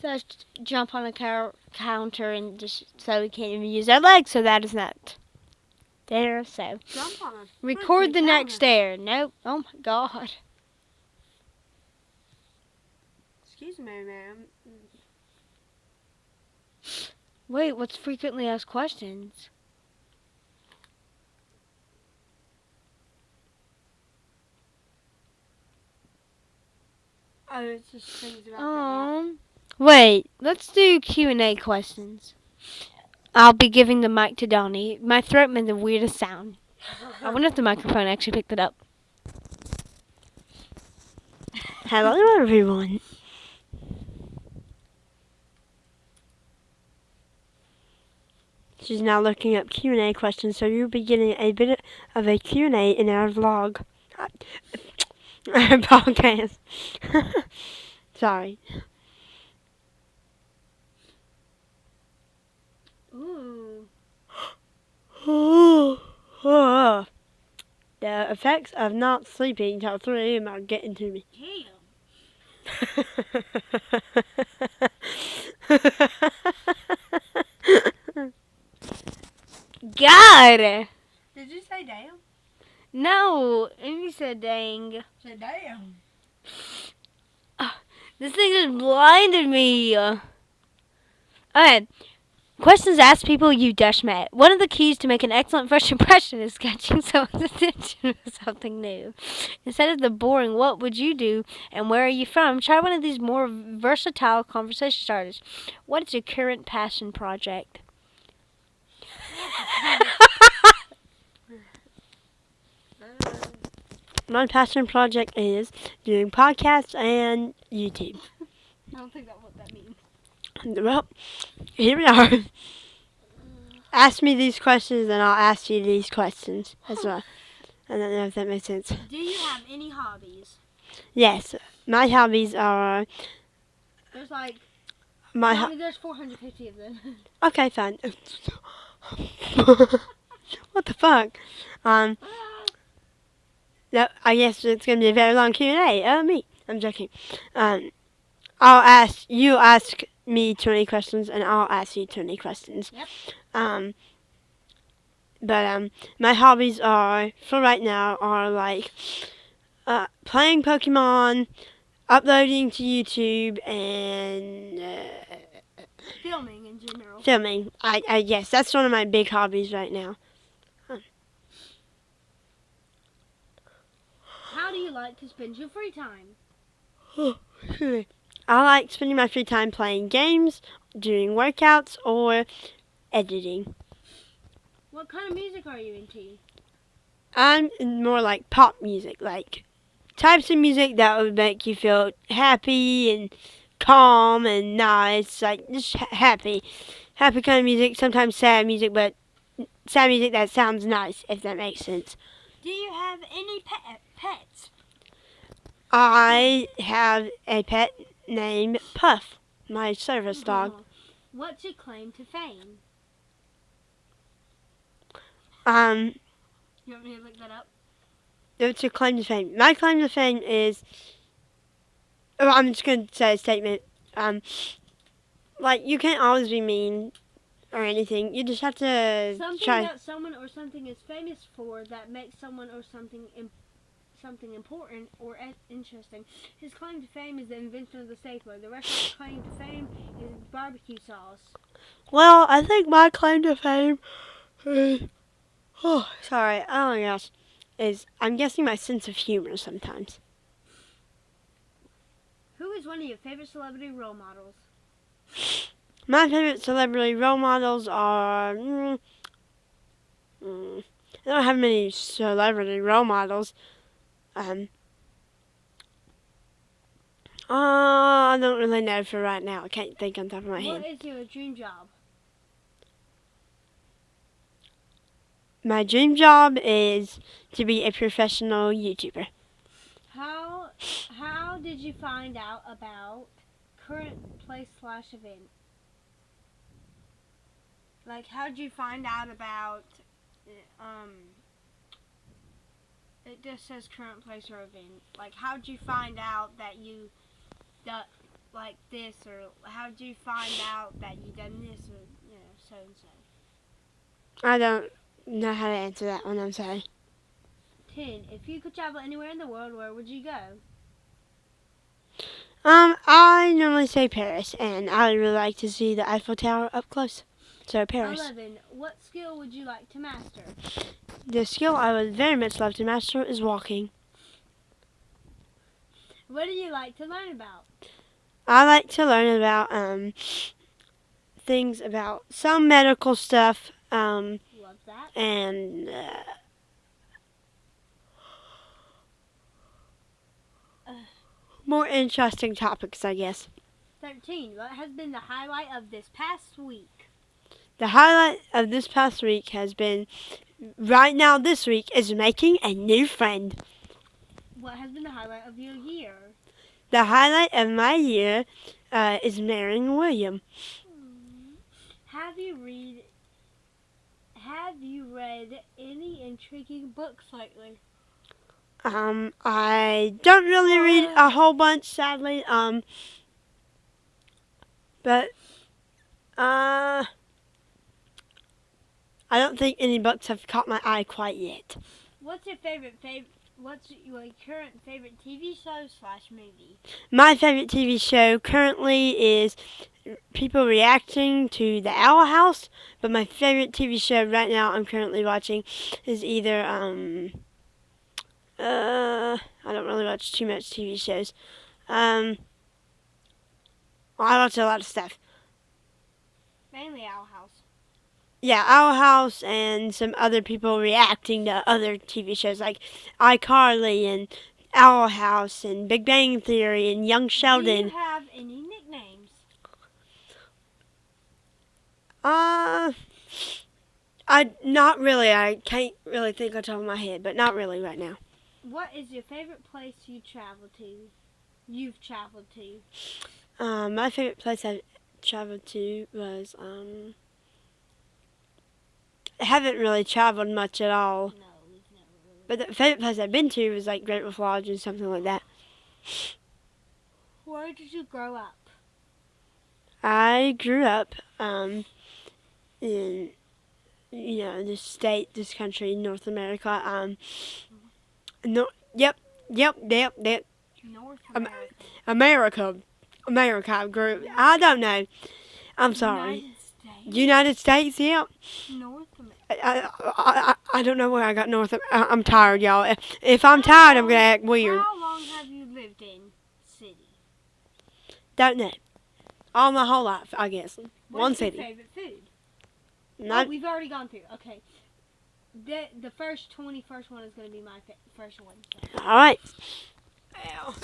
So let's jump on the counter and just so we can't even use our legs. So that is not there. So Jump on a record freaking the next counter. dare. Nope. Oh my god. Excuse me, ma'am. Wait, what's frequently asked questions? Oh, it's just things about Wait, let's do Q&A questions. I'll be giving the mic to Donny. My throat made the weirdest sound. I wonder if the microphone actually picked it up. Hello, everyone. She's now looking up Q&A questions, so you'll be getting a bit of a Q&A in our vlog. Our podcast. Sorry. Ooh. The effects of not sleeping till 3 a.m. are getting to me. Damn. God! Did you say damn? No, Amy said dang. Say damn. This thing just blinded me. Okay. Questions asked people you just met. One of the keys to make an excellent first impression is catching someone's attention with something new. Instead of the boring, what would you do and where are you from? Try one of these more versatile conversation starters. What is your current passion project? My passion project is doing podcasts and YouTube. I don't think that's what that means. Well, here we are. Ask me these questions and I'll ask you these questions as well. I don't know if that makes sense. Do you have any hobbies? Yes, my hobbies are There's like, There's 450 of them. okay, fine. What the fuck? No, I guess it's gonna be a very long Q&A. Me, I'm joking. You ask me 20 questions and I'll ask you 20 questions. Yep. But my hobbies are for right now are like playing Pokemon, uploading to YouTube, and Filming in general. filming. I guess that's one of my big hobbies right now. How do you like to spend your free time? I like spending my free time playing games, doing workouts, or editing. What kind of music are you into? I'm more like pop music, like types of music that would make you feel happy and calm and nice, like just happy. Happy kind of music, sometimes sad music, but sad music that sounds nice, if that makes sense. Do you have any pets? I have a pet named Puff, my service dog. What's your claim to fame? You want me to look that up? What's your claim to fame? My claim to fame is, I'm just going to say a statement. Like, you can't always be mean or anything. You just have to Something try. that someone or something is famous for that makes someone or something something important or interesting. His claim to fame is the invention of the stapler. The restaurant's claim to fame is barbecue sauce. Well, I think my claim to fame is, oh, sorry, oh my gosh, is I'm guessing my sense of humor sometimes. Who is one of your favorite celebrity role models? My favorite celebrity role models are, I don't have many celebrity role models. I don't really know for right now. I can't think on top of my head. What is your dream job? My dream job is to be a professional YouTuber. How did you find out about current place/event? Like, how did you find out about it just says current place or event. Like, how did you find out that you like this, or how did you find out that you done this, or so and so? I don't know how to answer that one. I'm sorry. 10. If you could travel anywhere in the world, where would you go? I normally say Paris, and I would really like to see the Eiffel Tower up close. So Paris. 11. What skill would you like to master? The skill I would very much love to master is walking. What do you like to learn about? I like to learn about things about some medical stuff. Love that. And more interesting topics, I guess. 13. What has been the highlight of this past week? The highlight of this past week has been, right now this week, is making a new friend. What has been the highlight of your year? The highlight of my year is marrying William. Have you read any intriguing books lately? I don't really read a whole bunch, sadly. But I don't think any books have caught my eye quite yet. What's your What's your current favorite TV show / movie? My favorite TV show currently is people reacting to The Owl House, but my favorite TV show right now I'm currently watching is either I don't really watch too much TV shows. Well, I watch a lot of stuff. Mainly Owl House. Yeah, Owl House and some other people reacting to other TV shows like iCarly and Owl House and Big Bang Theory and Young Do Sheldon. you have any nicknames? I not really. I can't really think on top of my head, but not really right now. What is your favorite place you've traveled to? My favorite place I traveled to was I haven't really traveled much at all. No, we've never really. But the favorite place I've been to was like Great Wolf Lodge or something like that. Where did you grow up? I grew up in this country, North America. No, yep. North Um, America. America grew. I don't know. I'm sorry. United States. United States, yep. North America. I don't know where I got North. I'm tired, y'all. If I'm tired, I'm gonna act weird. How long have you lived in city? Don't know. All my whole life, I guess. One What's city. your favorite food? Not, We've already gone through. Okay. The first 21st one is going to be my first one. So. all right. Well,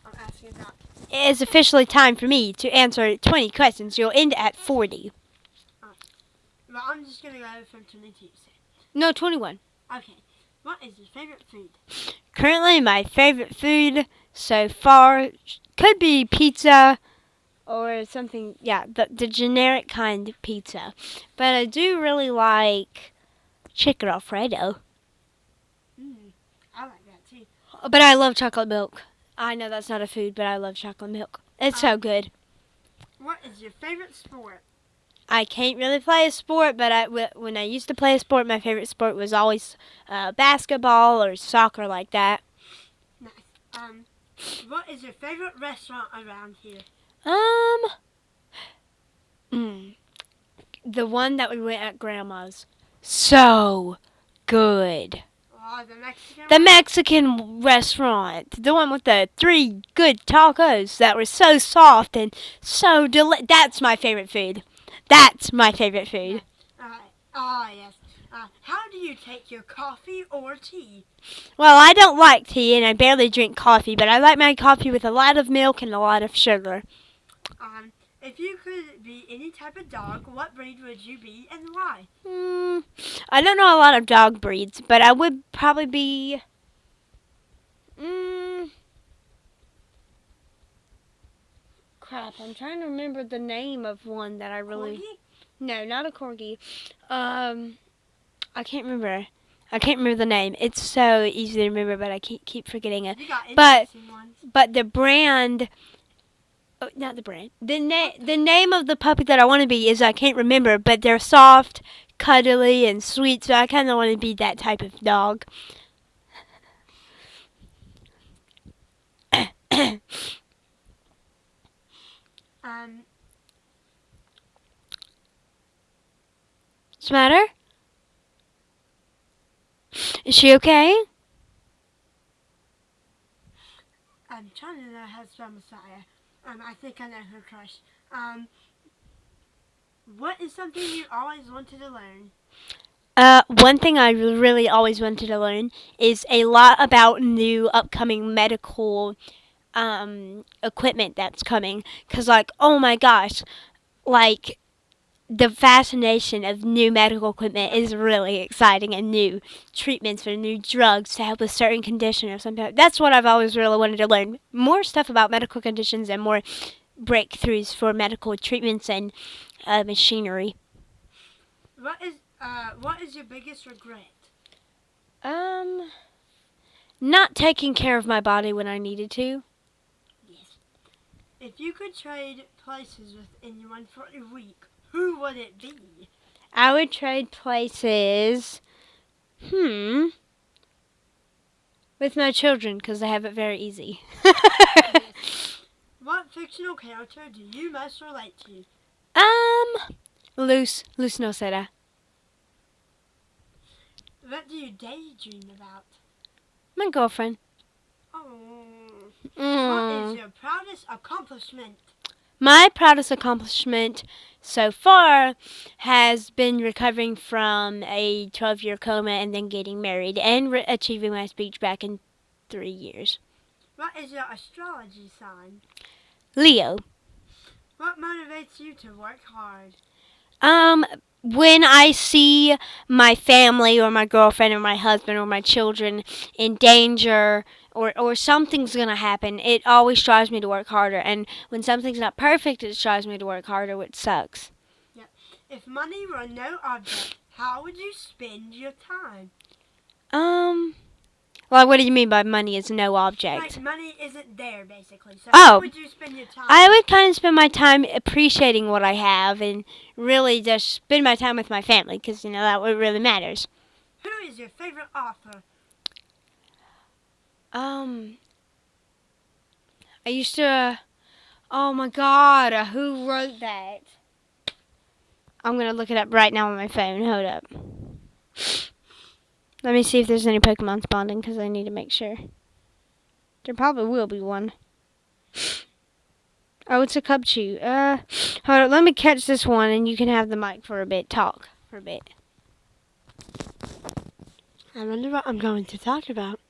I'm asking about. It is officially time for me to answer 20 questions. You'll end at 40. Well, I'm just gonna go from 22. No, 21. Okay. What is your favorite food? Currently, my favorite food so far could be pizza or something, yeah, the generic kind of pizza. But I do really like chicken Alfredo. I like that too. But I love chocolate milk. I know that's not a food, but I love chocolate milk. It's so good. What is your favorite sport? I can't really play a sport, but when I used to play a sport, my favorite sport was always basketball or soccer like that. Nice. What is your favorite restaurant around here? The one that we went at Grandma's. So good. Oh, the Mexican. The Mexican restaurant. The one with the 3 good tacos that were so soft and so That's my favorite food. That's my favorite food. Yes. How do you take your coffee or tea? Well, I don't like tea and I barely drink coffee, but I like my coffee with a lot of milk and a lot of sugar. If you could be any type of dog, what breed would you be and why? I don't know a lot of dog breeds, but I would probably be... Crap, I'm trying to remember the name of one that I really... Corgi? No, not a corgi. I can't remember. I can't remember the name. It's so easy to remember, but I keep forgetting it. You got But- interesting ones. But the brand... Oh, not the brand. The name of the puppy that I want to be is I can't remember, but they're soft, cuddly, and sweet, so I kind of want to be that type of dog. What's the matter? Is she okay? I'm trying to know how to spell Messiah. I think I know her crush. What is something you always wanted to learn? One thing I really always wanted to learn is a lot about new upcoming medical equipment that's coming. 'Cause like, oh my gosh, like the fascination of new medical equipment is really exciting, and new treatments for new drugs to help a certain condition or something. That's what I've always really wanted to learn. More stuff about medical conditions and more breakthroughs for medical treatments and machinery. What is your biggest regret? Not taking care of my body when I needed to. Yes. If you could trade places with anyone for a week, who would it be? I would trade places. With my children, because they have it very easy. What fictional character do you most relate to? Loose no será. What do you daydream about? My girlfriend. Oh. What Mm. is your proudest accomplishment? My proudest accomplishment so far has been recovering from a 12-year coma and then getting married and achieving my speech back in 3 years. What is your astrology sign? Leo. What motivates you to work hard? When I see my family or my girlfriend or my husband or my children in danger or something's going to happen, it always drives me to work harder. And when something's not perfect, it drives me to work harder, which sucks. If money were no object, how would you spend your time? Well, what do you mean by money is no object? Like money isn't there, basically. So Oh. how would you spend your time? I would kind of spend my time appreciating what I have and really just spend my time with my family because, that what really matters. Who is your favorite author? I used to, oh my God, who wrote that? I'm going to look it up right now on my phone. Hold up. Let me see if there's any Pokemon spawning because I need to make sure. There probably will be one. Oh, it's a Cubchoo. Hold on, let me catch this one and you can have the mic for a bit. Talk for a bit. I wonder what I'm going to talk about.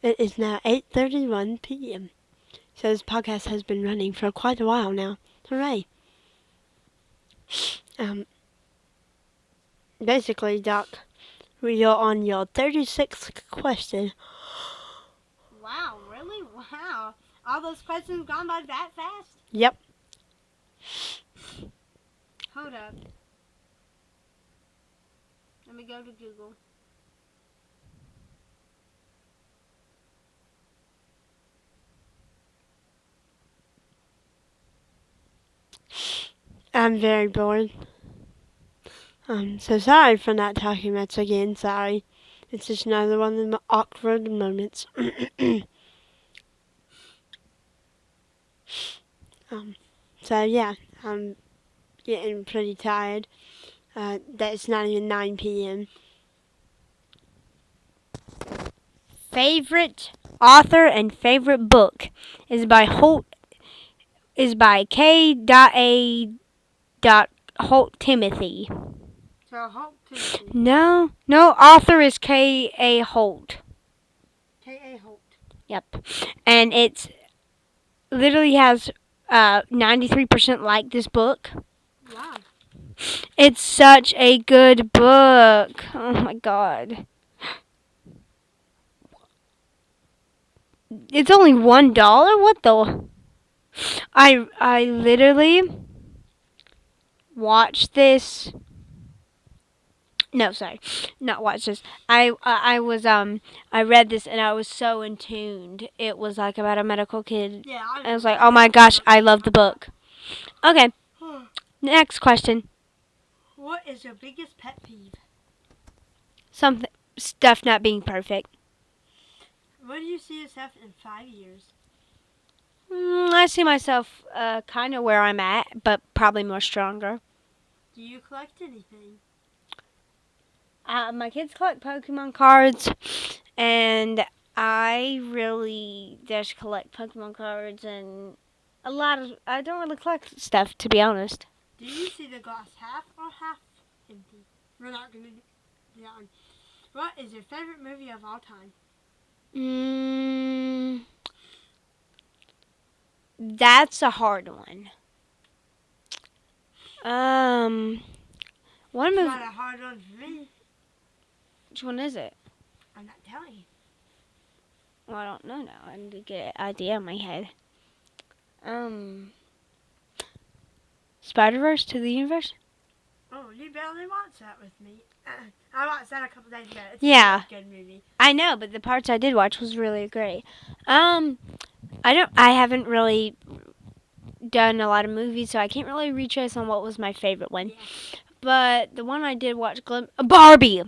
It is now 8:31 p.m. So this podcast has been running for quite a while now. Hooray. Basically, Doc, we are on your 36th question. Wow, really? Wow. All those questions gone by that fast? Yep. Hold up. Let me go to Google. I'm very bored. So sorry for not talking much again. Sorry. It's just another one of the awkward moments. So yeah, I'm getting pretty tired. It's not even 9 p.m. Favorite author and favorite book is by K.A. Holt Timothy. So Holt Timothy. No, author is K.A. Holt. K.A. Holt. Yep. And it's literally has 93% like this book. Wow. It's such a good book. Oh my God. It's only $1? What the? I literally watched this. No, sorry, not watched this. I read this and I was so in tuned. It was like about a medical kid. Yeah, I was like, oh my gosh, I love the book. Okay, next question. What is your biggest pet peeve? Stuff not being perfect. Where do you see yourself in 5 years? I see myself kind of where I'm at, but probably more stronger. Do you collect anything? My kids collect Pokemon cards, and I really just collect Pokemon cards and I don't really collect stuff, to be honest. Do you see the glass half or half empty? We're not going to do that one. What is your favorite movie of all time? That's a hard one. One It's movie. not a hard one for me. Which one is it? I'm not telling you. Well, I don't know now. I need to get an idea in my head. Spider-Verse to the Universe? Oh, you barely watched that with me. I watched that a couple days ago. It's Yeah. a good movie. I know, but the parts I did watch was really great. I haven't really done a lot of movies, so I can't really retrace on what was my favorite one. Yeah. But the one I did watch, Barbie.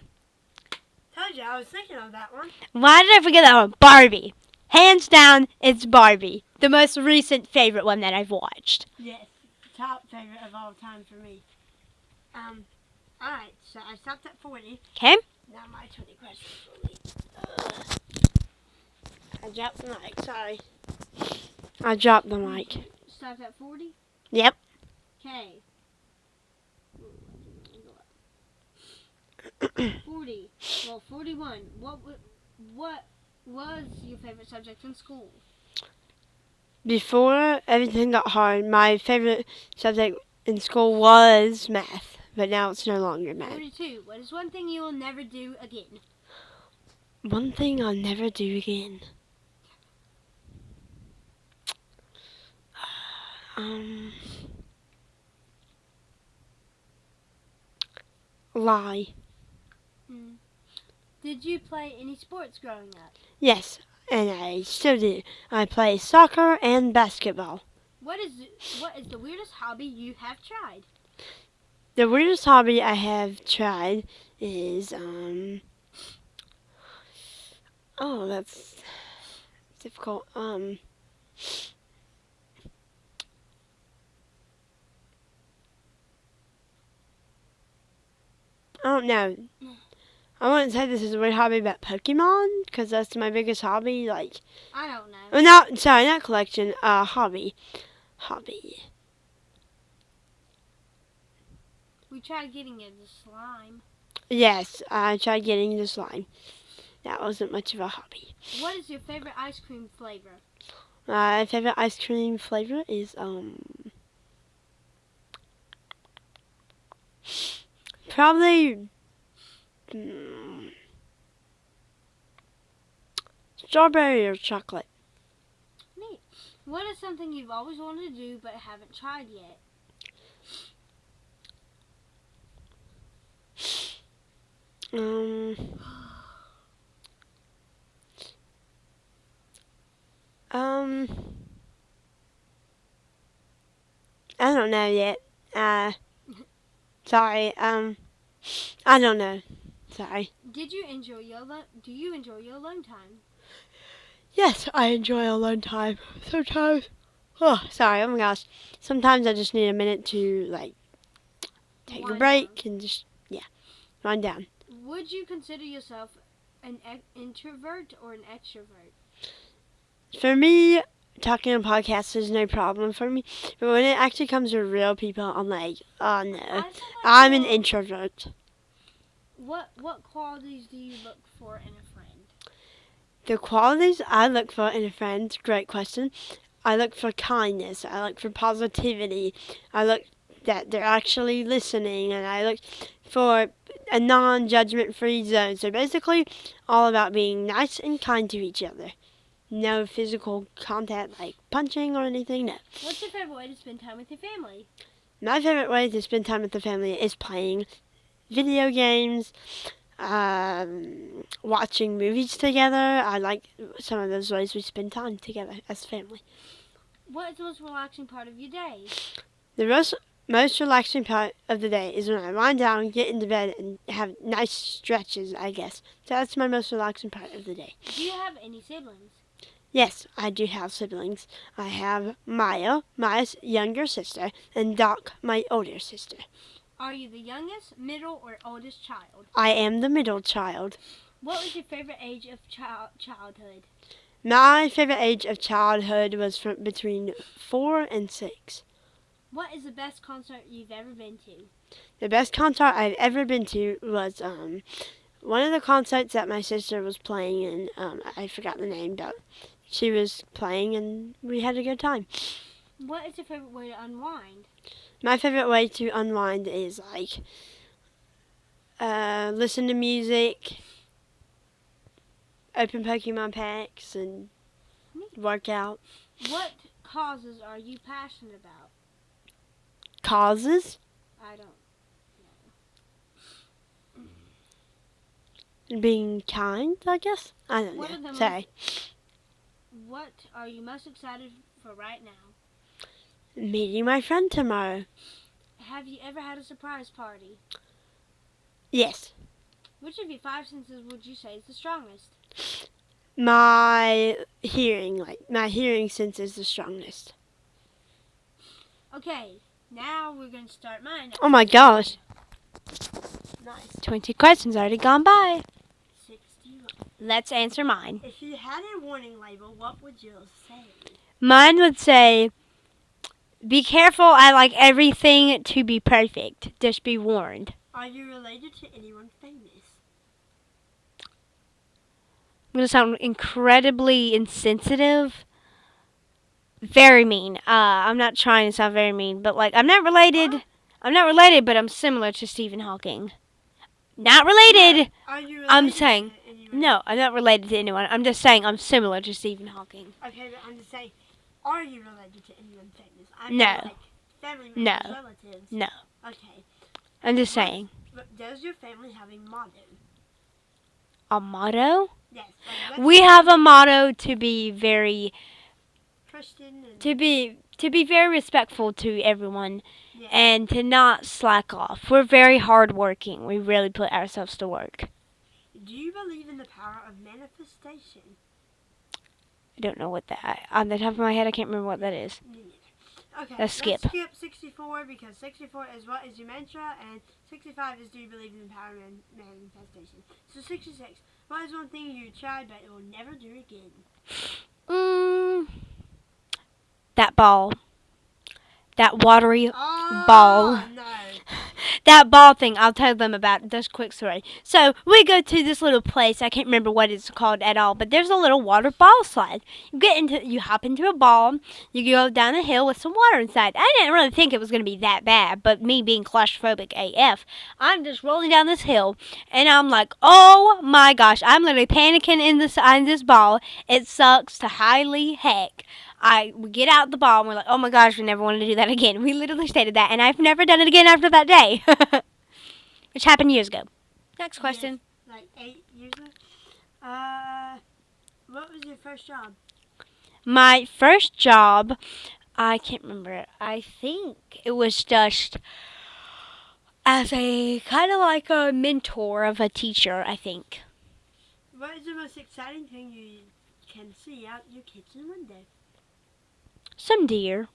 Told you, I was thinking of that one. Why did I forget that one? Barbie. Hands down, it's Barbie. The most recent favorite one that I've watched. Yes, top favorite of all time for me. Alright, so I stopped at 40. Okay? Now my 20 questions will be. I dropped the mic, sorry. I dropped the mic. Stop at 40? Yep. Okay. 40. Well, 41. What was your favorite subject in school? Before everything got hard, my favorite subject in school was math, but now it's no longer math. 42. What is one thing you will never do again? One thing I'll never do again. Lie. Did you play any sports growing up? Yes, and I still do. I play soccer and basketball. What is the weirdest hobby you have tried? The weirdest hobby I have tried is oh, that's difficult. I don't know. I wouldn't say this is a weird hobby about Pokemon, because that's my biggest hobby. Like, I don't know. well, not collection. Hobby. We tried getting into slime. Yes, I tried getting the slime. That wasn't much of a hobby. What is your favorite ice cream flavor? My favorite ice cream flavor is probably strawberry or chocolate. Neat. What is something you've always wanted to do but haven't tried yet? I don't know yet. Sorry. I don't know. Sorry. Do you enjoy your alone time? Yes, I enjoy alone time. Sometimes. Oh, sorry. Oh my gosh. Sometimes I just need a minute to like take a Wind break and just wind down. Would you consider yourself an introvert or an extrovert? For me, talking on podcasts is no problem for me. But when it actually comes to real people, I'm like, oh no. I'm an introvert. What qualities do you look for in a friend? The qualities I look for in a friend, great question. I look for kindness. I look for positivity. I look that they're actually listening, and I look for a non-judgment free zone. So basically, all about being nice and kind to each other. No physical contact like punching or anything, no. What's your favorite way to spend time with your family? My favorite way to spend time with the family is playing video games, watching movies together. I like some of those ways we spend time together as family. What is the most relaxing part of your day? The most relaxing part of the day is when I wind down, get into bed, and have nice stretches, I guess. So that's my most relaxing part of the day. Do you have any siblings? Yes, I do have siblings. I have Maya, my younger sister, and Doc, my older sister. Are you the youngest, middle, or oldest child? I am the middle child. What was your favorite age of childhood? My favorite age of childhood was from between 4 and 6. What is the best concert you've ever been to? The best concert I've ever been to was one of the concerts that my sister was playing in. I forgot the name, but she was playing and we had a good time. What is your favorite way to unwind? My favorite way to unwind is like listen to music, open Pokemon packs, and work out. What causes are you passionate about? Causes? I don't. Being kind, I guess? I don't What are know. the Sorry. What are you most excited for right now? Meeting my friend tomorrow. Have you ever had a surprise party? Yes. Which of your five senses would you say is the strongest? My hearing sense is the strongest. Okay, now we're going to start mine. Oh my gosh. Nice. 20 questions already gone by. 61. Let's answer mine. If you had a warning label, what would yours say? Mine would say, be careful, I like everything to be perfect. Just be warned. Are you related to anyone famous? I'm going to sound incredibly insensitive. Very mean. I'm not trying to sound very mean, but like, I'm not related. I'm not related, but I'm similar to Stephen Hawking. Not related. Are you related I'm saying, to anyone? no, I'm not related to anyone. I'm just saying I'm similar to Stephen Hawking. Okay, but I'm just saying, are you related to anyone famous? No. Like family members, No. relatives. No. Okay. I'm just saying. But does your family have a motto? A motto? Yes. We have a motto to be very Christian and to be very respectful to everyone yeah. and to not slack off. We're very hardworking. We really put ourselves to work. Do you believe in the power of manifestation? I don't know what that on the top of my head. I can't remember what that is. Me neither. Okay. Let's skip. Let's skip 64 because 64 is what is your mantra and 65 is do you believe in the power of manifestation. So 66. What is one thing you tried but will never do again? That ball. That watery Oh, ball. No. That ball thing, I'll tell them about. Just a quick story. So we go to this little place. I can't remember what it's called at all, but there's a little water ball slide. You hop into a ball. You go down a hill with some water inside. I didn't really think it was going to be that bad, but me being claustrophobic AF, I'm just rolling down this hill, and I'm like, oh my gosh, I'm literally panicking in this ball. It sucks to highly heck. We get out the ball and we're like, oh my gosh, we never want to do that again. We literally stated that, and I've never done it again after that day. Which happened years ago. Next question. Yes, like 8 years ago. What was your first job? My first job, I can't remember. I think it was just as a kind of like a mentor of a teacher, I think. What is the most exciting thing you can see out your kitchen window? Some deer.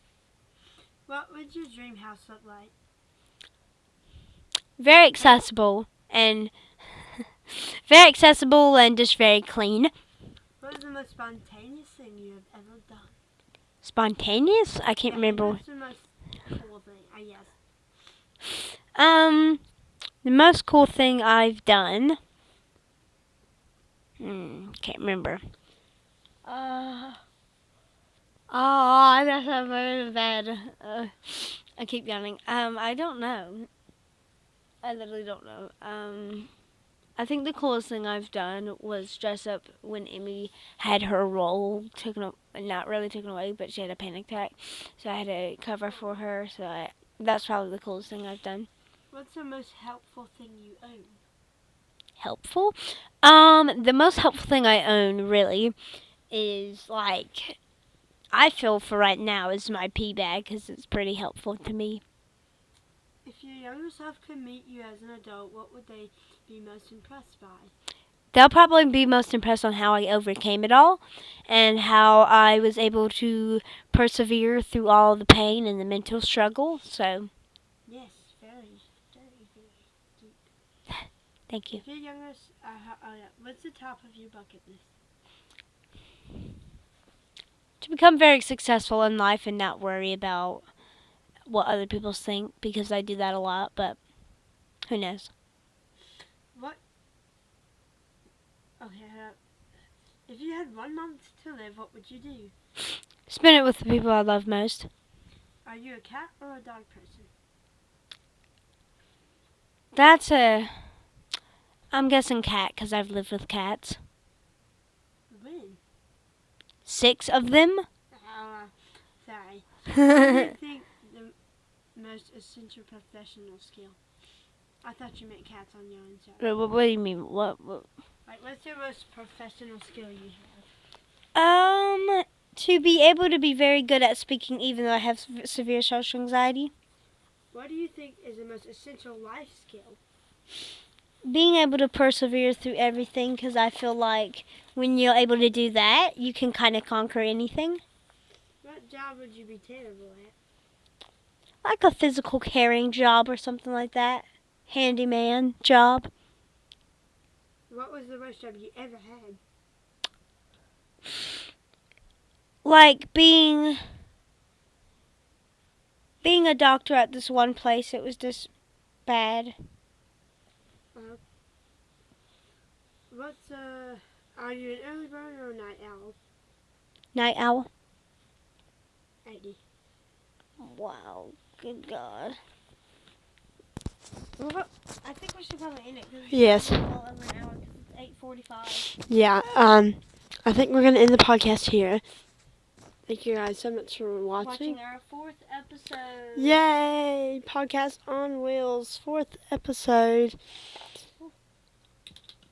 What would your dream house look like? Very accessible and just very clean. What is the most spontaneous thing you have ever done? Spontaneous? I can't remember. What's the most cool thing, I guess? The most cool thing I've done. Can't remember. That's not very bad. I keep yawning. I don't know. I literally don't know. I think the coolest thing I've done was dress up when Emmy had her role not really taken away, but she had a panic attack, so I had to cover for her. So that's probably the coolest thing I've done. What's the most helpful thing you own? Helpful? The most helpful thing I own really is like I feel for right now is my pee bag because it's pretty helpful to me. If your younger self could meet you as an adult, what would they be most impressed by? They'll probably be most impressed on how I overcame it all and how I was able to persevere through all the pain and the mental struggle. So, Yes, very, very, very deep. thank you. If your younger, what's the top of your bucket list? To become very successful in life and not worry about what other people think, because I do that a lot, but who knows? Okay, if you had 1 month to live, what would you do? Spend it with the people I love most. Are you a cat or a dog person? I'm guessing cat because I've lived with cats. When? 6 of them. Sorry. What do you think the most essential professional skill? I thought you meant cats on your own side. What do you mean? What? Like, what's your most professional skill you have? To be able to be very good at speaking, even though I have severe social anxiety. What do you think is the most essential life skill? Being able to persevere through everything, because I feel like when you're able to do that, you can kind of conquer anything. What job would you be terrible at? Like a physical caring job or something like that. Handyman job. What was the worst job you ever had? Like being a doctor at this one place, it was just bad. Are you an early bird or a night owl? Night owl. 80. Wow, good God. I think we should probably end it. Yes. Well over an hour because it's 8:45. Yeah, I think we're going to end the podcast here. Thank you guys so much for watching. Our 4th episode. Yay! Podcast on Wheelz, 4th episode.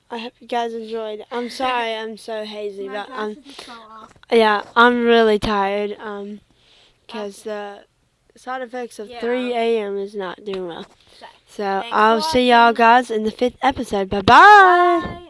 I hope you guys enjoyed. I'm sorry I'm so hazy, but I'm really tired. Because the side effects of 3 a.m. is not doing well. So I'll see y'all guys in the 5th episode. Bye-bye. Bye.